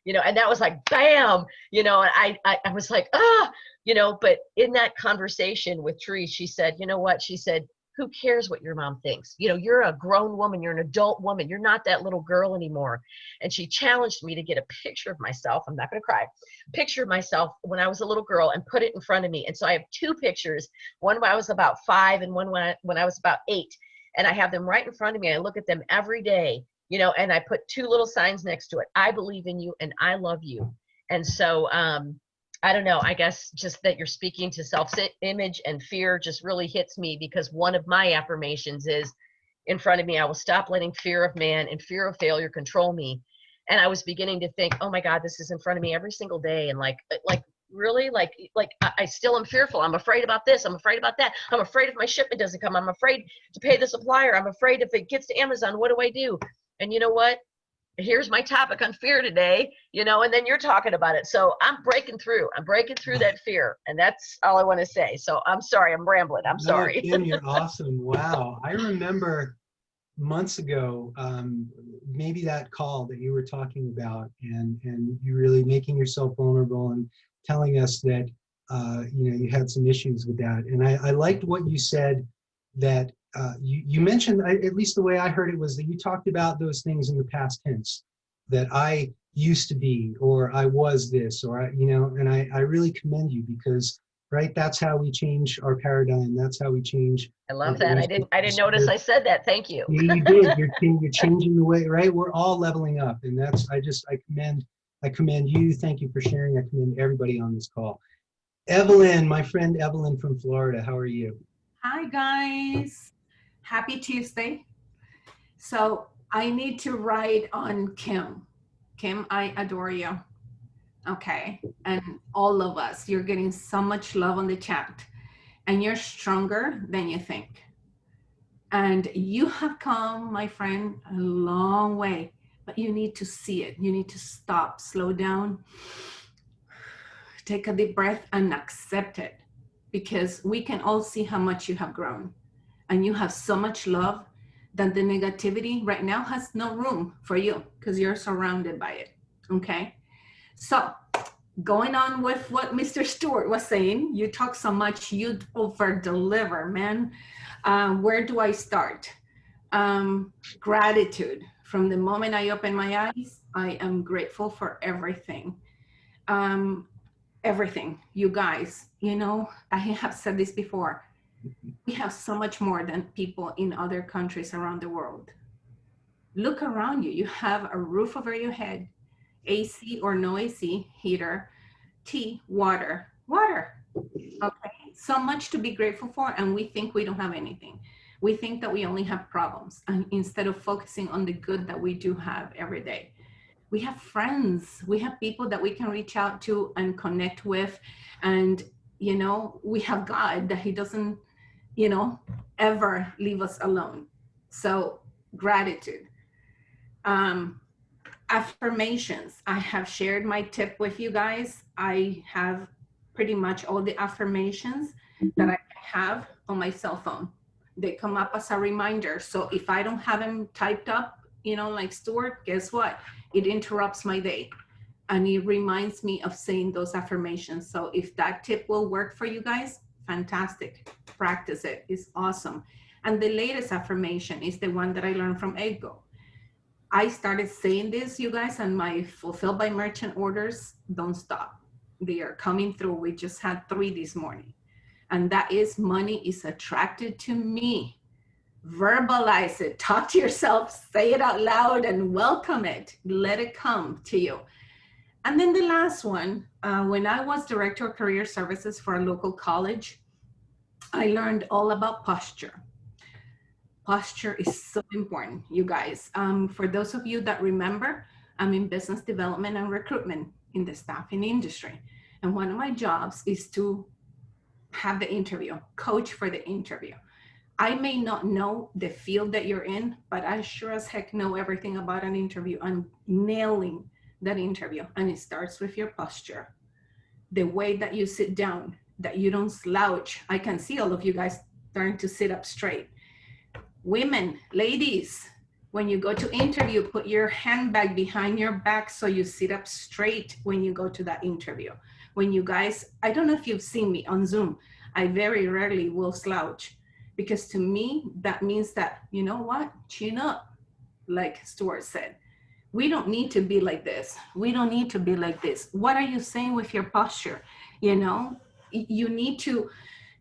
You know, and that was like, bam, you know, and I was like, you know, but in that conversation with Therese, she said, you know what? She said, who cares what your mom thinks? You know, you're a grown woman. You're an adult woman. You're not that little girl anymore. And she challenged me to get a picture of myself. I'm not going to cry. Picture of myself when I was a little girl and put it in front of me. And so I have two pictures, one when I was about 5 and one when I was about 8. And I have them right in front of me. I look at them every day, you know, and I put 2 little signs next to it. I believe in you and I love you. And so, I don't know, I guess just that you're speaking to self-image and fear just really hits me, because one of my affirmations is in front of me, I will stop letting fear of man and fear of failure control me. And I was beginning to think, oh my God, this is in front of me every single day. And like really, I still am fearful. I'm afraid about this. I'm afraid about that. I'm afraid if my shipment doesn't come. I'm afraid to pay the supplier. I'm afraid if it gets to Amazon, what do I do? And you know what? Here's my topic on fear today, you know, and then you're talking about it. So I'm breaking through that fear. And that's all I want to say. So I'm sorry, I'm rambling. I'm sorry. Kim, you're awesome. Wow. I remember months ago, maybe that call that you were talking about, and you really making yourself vulnerable and telling us that, you know, you had some issues with that. And I liked what you said, that you mentioned, at least the way I heard it, was that you talked about those things in the past tense, that I used to be, or I was this, or you know, and I really commend you, because right, that's how we change our paradigm. That's how we change. I love that. I didn't notice I said that. Thank you. You did. You're changing the way, right? We're all leveling up, and that's, I commend you. Thank you for sharing. I commend everybody on this call. Evelyn, my friend Evelyn from Florida, how are you? Hi guys, happy Tuesday. So I need to write on Kim. Kim, I adore you. Okay, and all of us, you're getting so much love on the chat, and you're stronger than you think. And you have come, my friend, a long way, but you need to see it. You need to stop, slow down, take a deep breath and accept it, because we can all see how much you have grown, and you have so much love that the negativity right now has no room for you, because you're surrounded by it. Okay. So going on with what Mr. Stuart was saying, you talk so much, you over deliver, man. Where do I start? Gratitude. From the moment I open my eyes, I am grateful for everything. Everything, you guys, you know, I have said this before. We have so much more than people in other countries around the world. Look around you. You have a roof over your head, AC or no AC, heater, tea, water. Okay, so much to be grateful for, and we think we don't have anything. We think that we only have problems, and instead of focusing on the good that we do have every day. We have friends, we have people that we can reach out to and connect with, and you know, we have God, that he doesn't, you know, ever leave us alone. So gratitude. Affirmations. I have shared my tip with you guys. I have pretty much all the affirmations that I have on my cell phone. They come up as a reminder. So if I don't have them typed up, you know, like Stuart, guess what? It interrupts my day, and it reminds me of saying those affirmations. So if that tip will work for you guys, fantastic. Practice it. It's awesome. And the latest affirmation is the one that I learned from Ego. I started saying this, you guys, and my fulfilled by merchant orders don't stop. They are coming through. We just had 3 this morning. And that is, money is attracted to me. Verbalize it, talk to yourself, say it out loud, and welcome it. Let it come to you. And then the last one, when I was director of career services for a local college, I learned all about posture. Posture is so important, you guys. For those of you that remember, I'm in business development and recruitment in the staffing industry. And one of my jobs is to have the interview, coach for the interview. I may not know the field that you're in, but I sure as heck know everything about an interview and nailing that interview. And it starts with your posture, the way that you sit down, that you don't slouch. I can see all of you guys starting to sit up straight. Women, ladies, when you go to interview, put your handbag behind your back so you sit up straight when you go to that interview. When you guys, I don't know if you've seen me on Zoom, I very rarely will slouch, because to me, that means that, you know what, chin up, like Stuart said. We don't need to be like this. We don't need to be like this. What are you saying with your posture? You know, you need to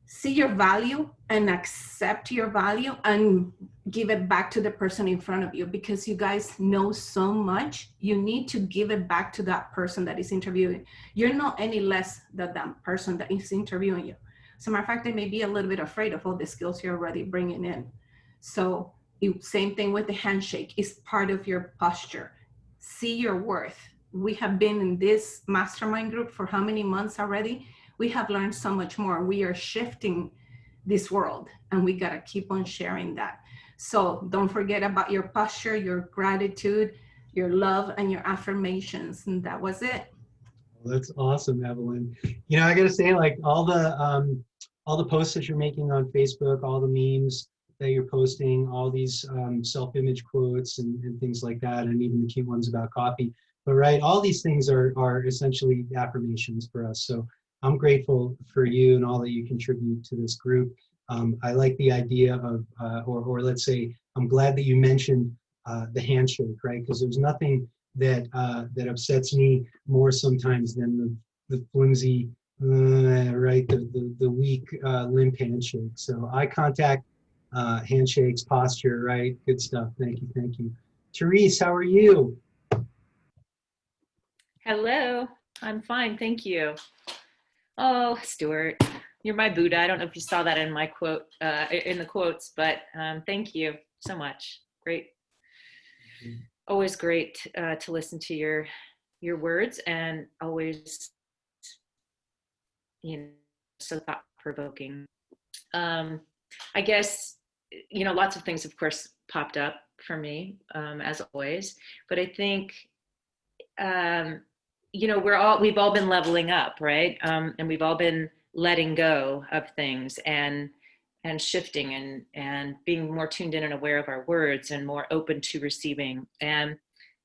see your value and accept your value and give it back to the person in front of you, because you guys know so much. You need to give it back to that person that is interviewing. You're not any less than that person that is interviewing you. As a matter of fact, they may be a little bit afraid of all the skills you're already bringing in. So same thing with the handshake, is part of your posture. See your worth. We have been in this mastermind group for how many months already? We have learned so much more. We are shifting this world, and we got to keep on sharing that. So don't forget about your posture, your gratitude, your love, and your affirmations. And that was it. Well, that's awesome, Evelyn. You know, I got to say, like, all the posts that you're making on Facebook, all the memes that you're posting, all these self-image quotes and things like that, and even the cute ones about coffee. But right, all these things are essentially affirmations for us. So I'm grateful for you and all that you contribute to this group. I like the idea of, or let's say, I'm glad that you mentioned the handshake, right? Because there's nothing that that upsets me more sometimes than the flimsy, right, the weak limp handshake. So eye contact, handshakes, posture, right? Good stuff. Thank you, thank you. Therese, how are you? Hello, I'm fine, thank you. Oh, Stuart, you're my Buddha. I don't know if you saw that in my quote, in the quotes, but thank you so much. Great. Always great to listen to your words, and always, you know, so thought-provoking. I guess, you know, lots of things, of course, popped up for me, as always, but I think, you know, we've all been leveling up, right? And we've all been letting go of things and shifting and being more tuned in and aware of our words and more open to receiving. And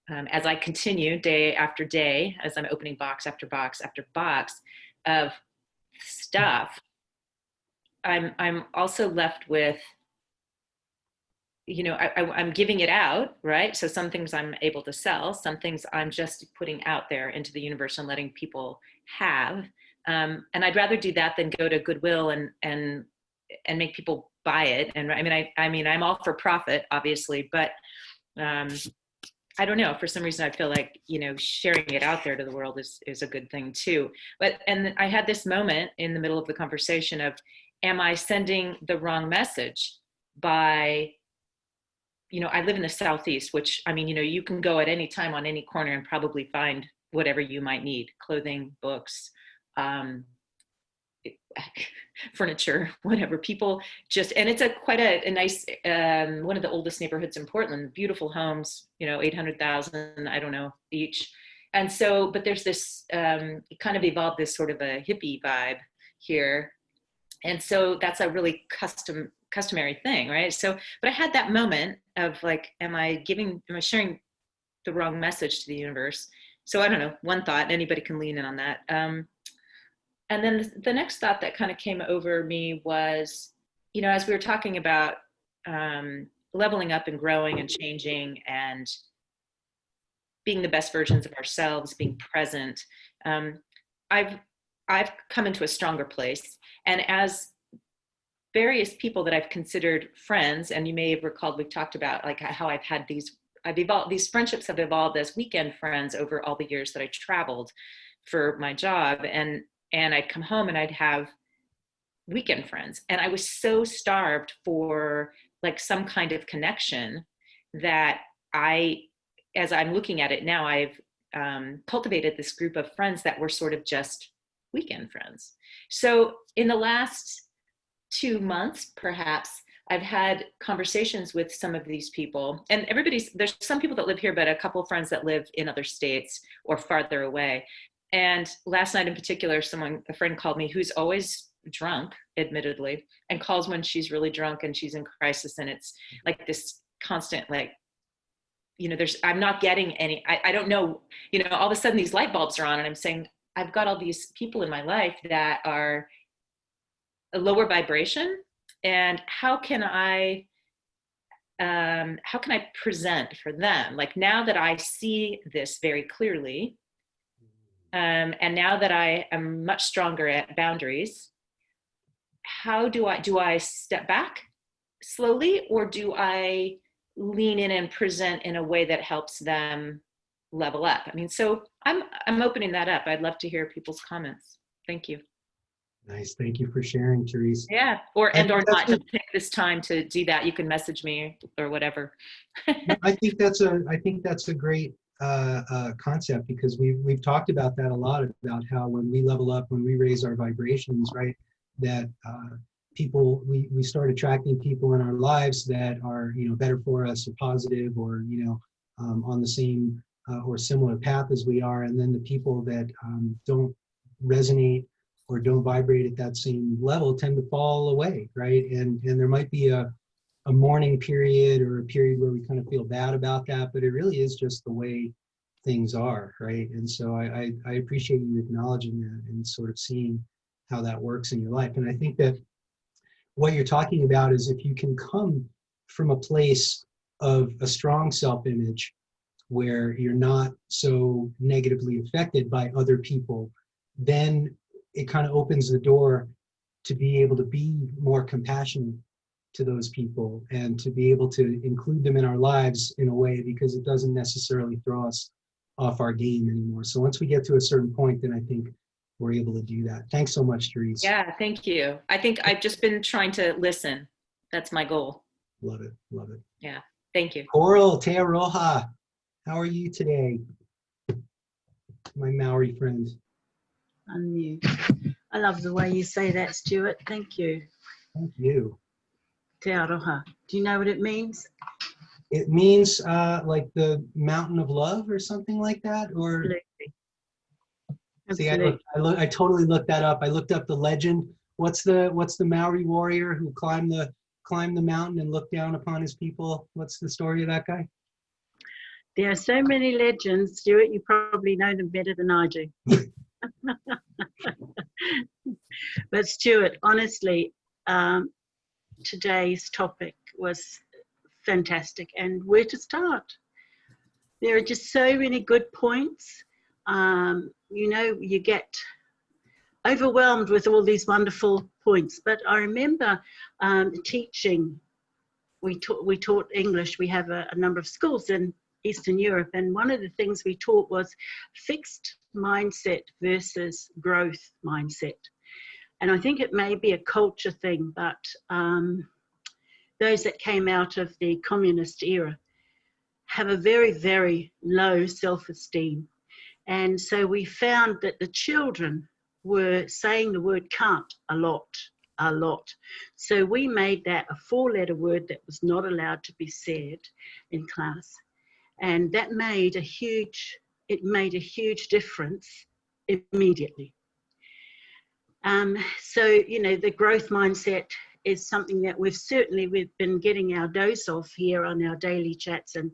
as I continue day after day, as I'm opening box after box after box of stuff, I'm also left with, you know, I'm giving it out, right? So some things I'm able to sell, some things I'm just putting out there into the universe and letting people have. And I'd rather do that than go to Goodwill and make people buy it. And I mean, I'm all for profit, obviously, but I don't know. For some reason, I feel like, you know, sharing it out there to the world is a good thing too. And I had this moment in the middle of the conversation of, am I sending the wrong message by, you know, I live in the Southeast, which, I mean, you know, you can go at any time on any corner and probably find whatever you might need, clothing, books, furniture, whatever. People just, and it's quite a nice, one of the oldest neighborhoods in Portland, beautiful homes, you know, 800,000, I don't know, each. And so, but there's this, it kind of evolved this sort of a hippie vibe here. And so that's a really customary thing, right? So, but I had that moment of like, am I sharing the wrong message to the universe? So I don't know, one thought, anybody can lean in on that. And then the next thought that kind of came over me was, you know, as we were talking about leveling up and growing and changing and being the best versions of ourselves, being present, I've come into a stronger place, and as various people that I've considered friends, and you may have recalled, we've talked about like how these friendships have evolved as weekend friends over all the years that I traveled for my job, and I'd come home and I'd have weekend friends, and I was so starved for like some kind of connection that as I'm looking at it now, I've cultivated this group of friends that were sort of just weekend friends. So in the last 2 months, perhaps, I've had conversations with some of these people, and there's some people that live here, but a couple of friends that live in other states or farther away. And last night in particular, a friend called me who's always drunk, admittedly, and calls when she's really drunk and she's in crisis. And it's like this constant, like, I'm not getting any, I don't know, all of a sudden these light bulbs are on, and I'm saying, I've got all these people in my life that are a lower vibration, and how can I present for them? Like, now that I see this very clearly, and now that I am much stronger at boundaries, how do I step back slowly, or do I lean in and present in a way that helps them level up? I mean, so I'm opening that up. I'd love to hear people's comments. Thank you. Nice. Thank you for sharing, Therese. Yeah, or not. Just take this time to do that. You can message me or whatever. I think that's a great concept, because we've talked about that a lot, about how when we level up, when we raise our vibrations, right, that we start attracting people in our lives that are better for us, or positive, or on the same or similar path as we are, and then the people that don't resonate or don't vibrate at that same level tend to fall away, right? And there might be a mourning period, or a period where we kind of feel bad about that, but it really is just the way things are, right? And so I appreciate you acknowledging that and sort of seeing how that works in your life. And I think that what you're talking about is, if you can come from a place of a strong self-image where you're not so negatively affected by other people, then it kind of opens the door to be able to be more compassionate to those people, and to be able to include them in our lives in a way, because it doesn't necessarily throw us off our game anymore. So once we get to a certain point, then I think we're able to do that. Thanks so much, Therese. Yeah, thank you. I think I've just been trying to listen. That's my goal. Love it. Love it. Yeah, thank you. Coral Te Aroha, how are you today? My Maori friend. I'm new. I love the way you say that, Stuart. Thank you. Thank you. Te Aroha. Do you know what it means? It means like the mountain of love, or something like that, or. Absolutely. See, I totally looked that up. I looked up the legend. What's the Maori warrior who climbed the mountain and looked down upon his people? What's the story of that guy? There are so many legends, Stuart. You probably know them better than I do. But Stuart, honestly, today's topic was fantastic, and where to start? There are just so many good points. You get overwhelmed with all these wonderful points. But I remember teaching. We taught English. We have a number of schools in Eastern Europe, and one of the things we taught was fixed mindset versus growth mindset. And I think it may be a culture thing, but those that came out of the communist era have a very, very low self-esteem. And so we found that the children were saying the word can't a lot. So we made that a 4-letter word that was not allowed to be said in class. And that made a huge difference immediately. So, the growth mindset is something that we've been getting our dose of here on our daily chats, and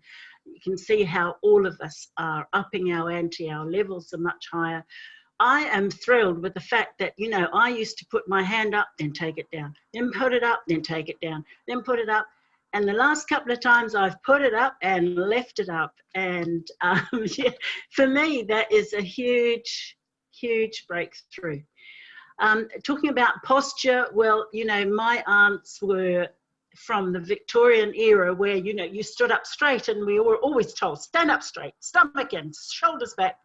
you can see how all of us are upping our ante. Our levels are much higher. I am thrilled with the fact that, I used to put my hand up, then take it down, then put it up, then take it down, then put it up. And the last couple of times I've put it up and left it up. And for me, that is a huge huge breakthrough. Talking about posture, well, you know, my aunts were from the Victorian era where, you know, you stood up straight, and we were always told, stand up straight, stomach in, shoulders back.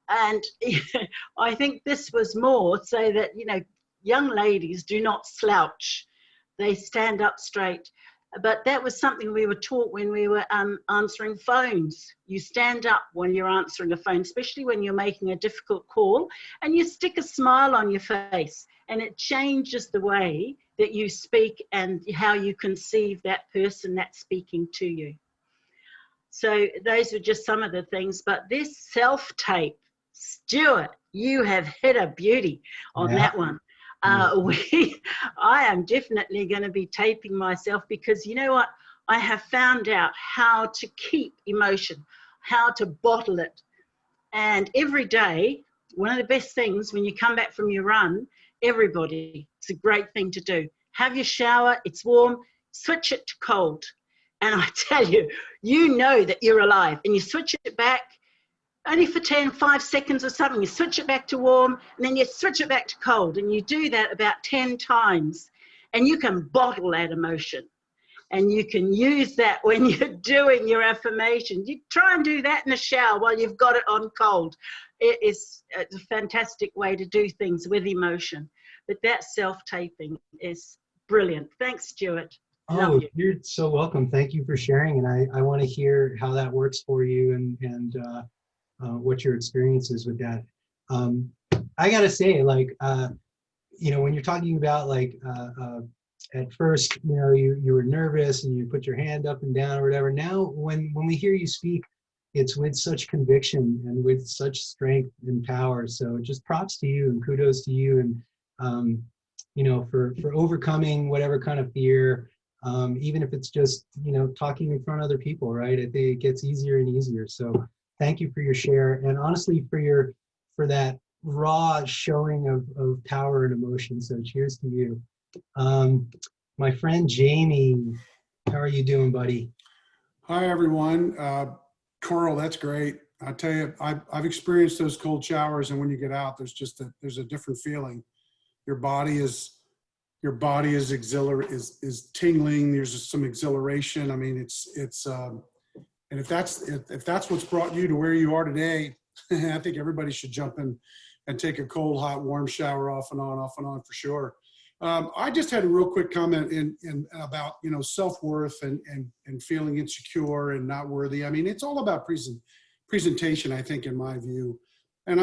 And I think this was more so that, you know, young ladies do not slouch. They stand up straight. But that was something we were taught when we were answering phones. You stand up when you're answering a phone, especially when you're making a difficult call, and you stick a smile on your face, and it changes the way that you speak and how you conceive that person that's speaking to you. So those were just some of the things. But this self-tape, Stuart, you have hit a beauty on that one. I am definitely going to be taping myself, because you know what? I have found out how to keep emotion, how to bottle it. And every day, one of the best things when you come back from your run, everybody, it's a great thing to do. Have your shower, it's warm, switch it to cold. And I tell you, you know that you're alive, and you switch it back only for 5 seconds or something. You switch it back to warm, and then you switch it back to cold. And you do that about 10 times. And you can bottle that emotion. And you can use that when you're doing your affirmations. You try and do that in the shower while you've got it on cold. It's a fantastic way to do things with emotion. But that self-taping is brilliant. Thanks, Stuart. Oh, you're so welcome. Thank you for sharing. And I want to hear how that works for you, and what your experience is with that. I gotta say, like, you know, when you're talking about, like, at first, you know, you were nervous and you put your hand up and down or whatever. Now, when we hear you speak, it's with such conviction and with such strength and power. So just props to you and kudos to you, and you know, for overcoming whatever kind of fear, even if it's just, you know, talking in front of other people, right? I think it gets easier and easier. So thank you for your share, and honestly for that raw showing of power and emotion. So cheers to you. My friend Jamie, how are you doing, buddy? Hi, everyone. Coral, that's great. I tell you, I've experienced those cold showers, and when you get out, there's a different feeling. Your body is tingling. There's some exhilaration. I mean, and if that's what's brought you to where you are today, I think everybody should jump in and take a cold, hot, warm shower off and on for sure. I just had a real quick comment in about, you know, self-worth and feeling insecure and not worthy. I mean, it's all about presentation, I think, in my view. And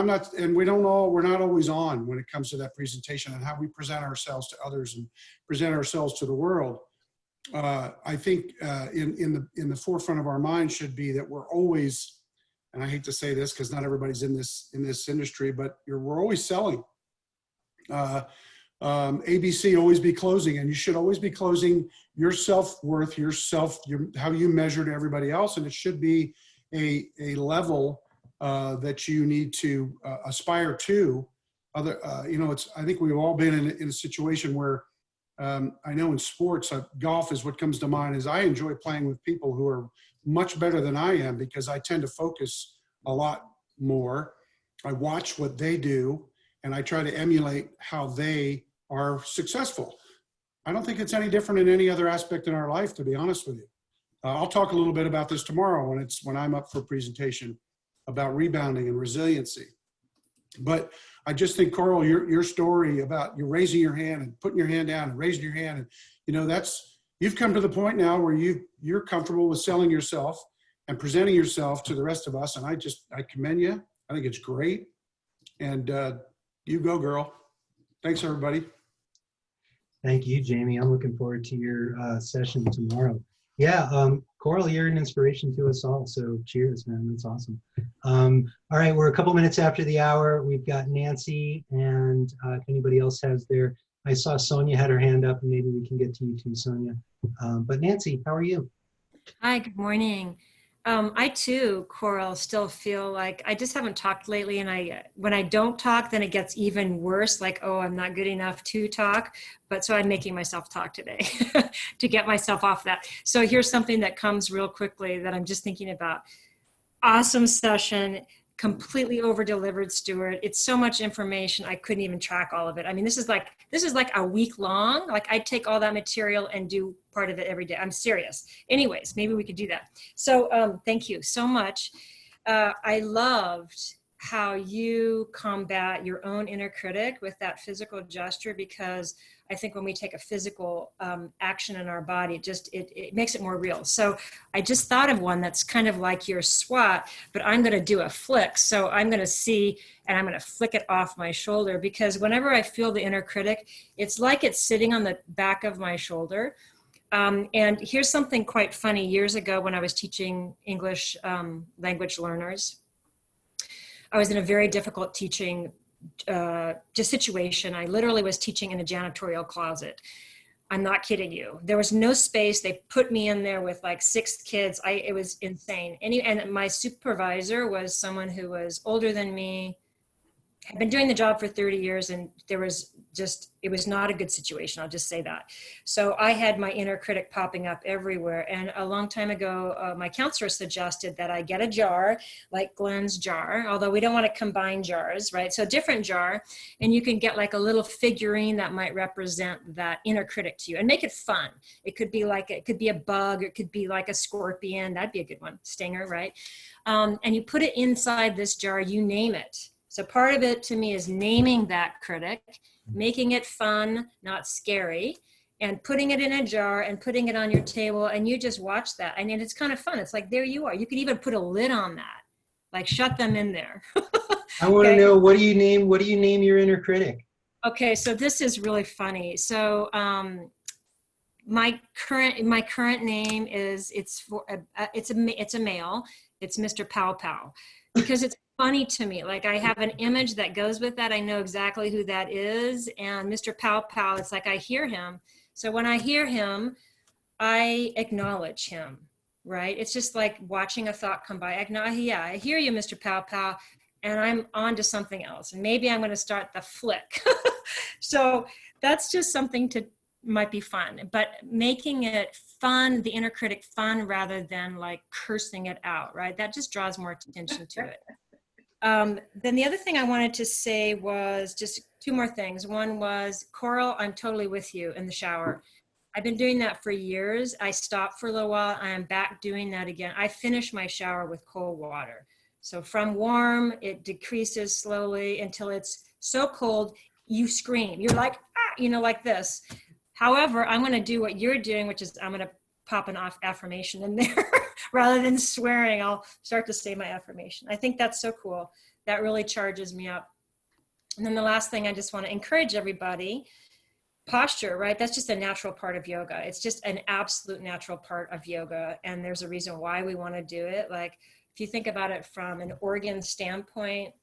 we're not always on when it comes to that presentation and how we present ourselves to others and present ourselves to the world. I think in the forefront of our mind should be that we're always, and I hate to say this because not everybody's in this industry, but we're always selling. ABC, always be closing, and you should always be closing your self-worth, how you measure to everybody else, and it should be a level that you need to aspire to. You know, I think we've all been in a situation where I know in sports, golf is what comes to mind. Is I enjoy playing with people who are much better than I am, because I tend to focus a lot more. I watch what they do, and I try to emulate how they are successful. I don't think it's any different in any other aspect in our life, to be honest with you. I'll talk a little bit about this tomorrow when I'm up for a presentation about rebounding and resiliency. But I just think, Coral, your story about you raising your hand and putting your hand down and raising your hand, and you know, you've come to the point now where you're comfortable with selling yourself and presenting yourself to the rest of us, and I commend you. I think it's great, and you go, girl. Thanks, everybody. Thank you, Jamie. I'm looking forward to your session tomorrow. Yeah, Coral, you're an inspiration to us all. So cheers, man. That's awesome. All right, we're a couple minutes after the hour. We've got Nancy, and if anybody else has I saw Sonia had her hand up, and maybe we can get to you too, Sonia. But Nancy, how are you? Hi, good morning. I too, Coral, still feel like I just haven't talked lately, and when I don't talk, then it gets even worse, like, oh, I'm not good enough to talk. But so I'm making myself talk today to get myself off that. So here's something that comes real quickly that I'm just thinking about. Awesome session. completely over-delivered, Stuart. It's so much information. I couldn't even track all of it. I mean, this is like a week long. Like I'd take all that material and do part of it every day. I'm serious. Anyways, maybe we could do that. So thank you so much. I loved how you combat your own inner critic with that physical gesture, because I think when we take a physical action in our body, it makes it more real. So I just thought of one that's kind of like your SWAT, but I'm going to do a flick. So I'm going to see, and I'm going to flick it off my shoulder, because whenever I feel the inner critic, it's like it's sitting on the back of my shoulder. And here's something quite funny. Years ago, when I was teaching English language learners, I was in a very difficult teaching just situation. I literally was teaching in a janitorial closet. I'm not kidding you. There was no space. They put me in there with like 6 kids. It was insane. And my supervisor was someone who was older than me, had been doing the job for 30 years, and it was not a good situation. I'll just say that. So I had my inner critic popping up everywhere. And a long time ago, my counselor suggested that I get a jar, like Glenn's jar, although we don't want to combine jars, right? So a different jar, and you can get like a little figurine that might represent that inner critic to you and make it fun. It could be a bug, it could be like a scorpion. That'd be a good one, stinger, right? And you put it inside this jar, you name it. So part of it to me is naming that critic, making it fun, not scary, and putting it in a jar and putting it on your table, and you just watch that. And it's kind of fun. It's like, there you are. You could even put a lid on that, like shut them in there. I want to know, what do you name your inner critic? Okay, so this is really funny. So my current name is, it's a male. It's Mr. Pow Pow, because it's funny to me. Like I have an image that goes with that. I know exactly who that is. And Mr. Pow Pow, it's like I hear him. So when I hear him, I acknowledge him, right? It's just like watching a thought come by. I hear you, Mr. Pow Pow, and I'm on to something else. And maybe I'm going to start the flick. So that's just something might be fun, but making it fun, the inner critic fun, rather than like cursing it out, right? That just draws more attention to it. Then the other thing I wanted to say was just 2 more things. One was, Coral, I'm totally with you in the shower. I've been doing that for years. I stopped for a little while. I am back doing that again. I finish my shower with cold water. So from warm, it decreases slowly until it's so cold, you scream. You're like, like this. However, I'm going to do what you're doing, which is I'm going to pop an affirmation in there. Rather than swearing, I'll start to say my affirmation. I think that's so cool. That really charges me up. And then the last thing, I just want to encourage everybody, posture, right? That's just a natural part of yoga. It's just an absolute natural part of yoga. And there's a reason why we want to do it. Like if you think about it from an organ standpoint,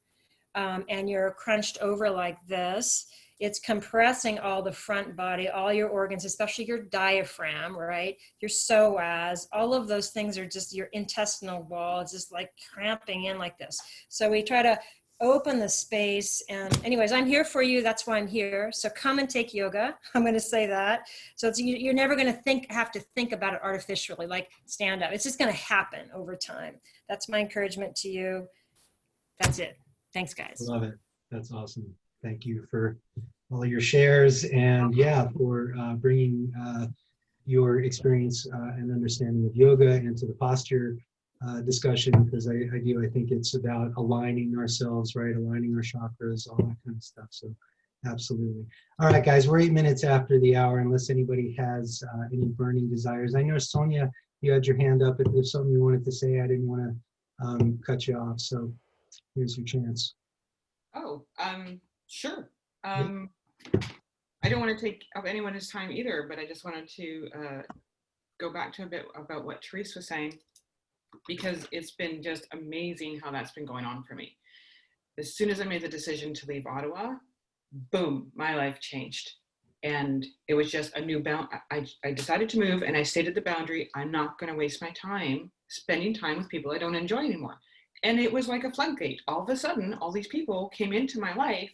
and you're crunched over like this, it's compressing all the front body, all your organs, especially your diaphragm, right? Your psoas, all of those things are just your intestinal wall. It's just like cramping in like this. So we try to open the space. And anyways, I'm here for you. That's why I'm here. So come and take yoga. I'm going to say that. So you're never going to have to think about it artificially, like stand up. It's just going to happen over time. That's my encouragement to you. That's it. Thanks, guys. Love it. That's awesome. Thank you for all your shares, and for bringing your experience and understanding of yoga into the posture discussion, because I think it's about aligning ourselves, right? Aligning our chakras, all that kind of stuff. So absolutely. All right, guys, we're 8 minutes after the hour, unless anybody has any burning desires. I know, Sonia, you had your hand up. If there's something you wanted to say, I didn't want to cut you off. So here's your chance. Oh, sure. I don't want to take up anyone's time either, but I just wanted to go back to a bit about what Therese was saying, because it's been just amazing how that's been going on for me. As soon as I made the decision to leave Ottawa, boom, my life changed. And it was just a new I decided to move, and I stated the boundary. I'm not going to waste my time spending time with people I don't enjoy anymore. And it was like a floodgate. All of a sudden, all these people came into my life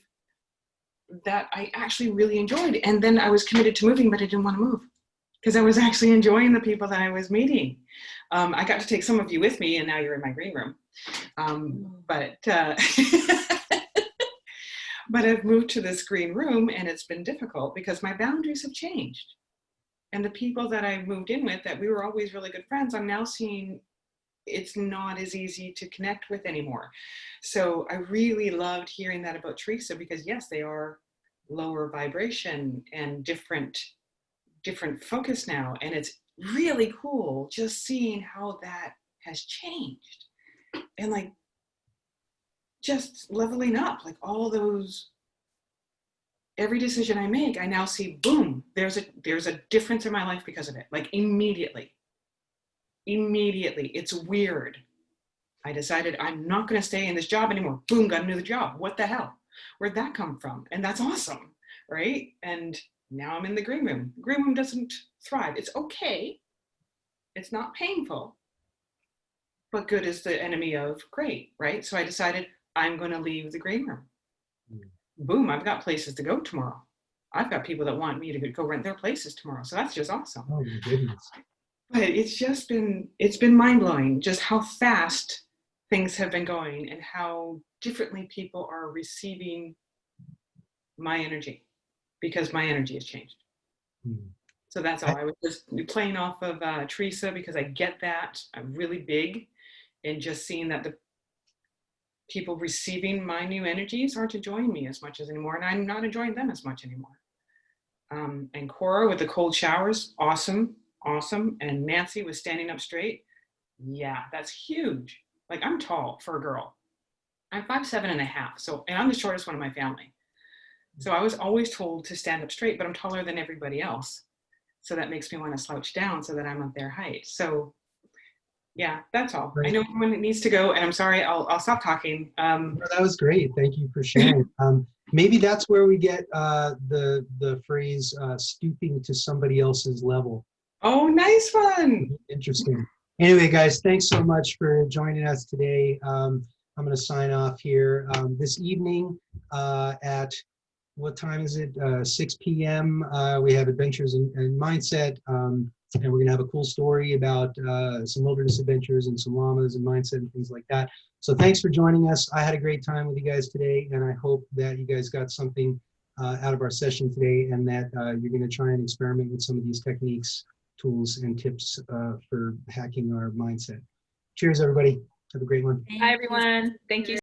that I actually really enjoyed. And then I was committed to moving, but I didn't want to move because I was actually enjoying the people that I was meeting. I got to take some of you with me, and now you're in my green room. But I've moved to this green room, and it's been difficult because my boundaries have changed. And the people that I moved in with, that we were always really good friends, I'm now seeing it's not as easy to connect with anymore. So I really loved hearing that about Teresa, because yes, they are lower vibration and different focus now. And it's really cool just seeing how that has changed. And like just leveling up, like all those, every decision I make, I now see, boom, there's a difference in my life because of it. Like immediately, it's weird. I decided I'm not going to stay in this job anymore. Boom, got another job. What the hell? Where'd that come from? And that's awesome, right? And now I'm in the green room. Green room doesn't thrive. It's okay. It's not painful, but good is the enemy of great, right? So I decided I'm going to leave the green room. Boom, I've got places to go tomorrow. I've got people that want me to go rent their places tomorrow. So that's just awesome. Oh my goodness. But it's been mind-blowing just how fast things have been going and how differently people are receiving my energy, because my energy has changed. So that's all. I was just playing off of Teresa, because I get that. I'm really big in just seeing that the people receiving my new energies aren't enjoying me as much as anymore, and I'm not enjoying them as much anymore. And Cora with the cold showers, awesome. And Nancy was standing up straight. Yeah, that's huge. Like, I'm tall for a girl. I'm 5'7.5", so, and I'm the shortest one in my family. So I was always told to stand up straight, but I'm taller than everybody else. So that makes me want to slouch down so that I'm of their height. So yeah, that's all. Right. I know everyone needs to go, and I'm sorry, I'll stop talking. No, that was great. Thank you for sharing. Maybe that's where we get the phrase stooping to somebody else's level. Oh, nice one. Interesting. Anyway, guys, thanks so much for joining us today. I'm going to sign off here. This evening at, what time is it? 6 p.m. We have Adventures in Mindset, and we're going to have a cool story about some wilderness adventures and some llamas and mindset and things like that. So thanks for joining us. I had a great time with you guys today, and I hope that you guys got something out of our session today, and that you're going to try and experiment with some of these techniques, tools, and tips for hacking our mindset. Cheers, everybody. Have a great one. Hi, everyone. Thank you.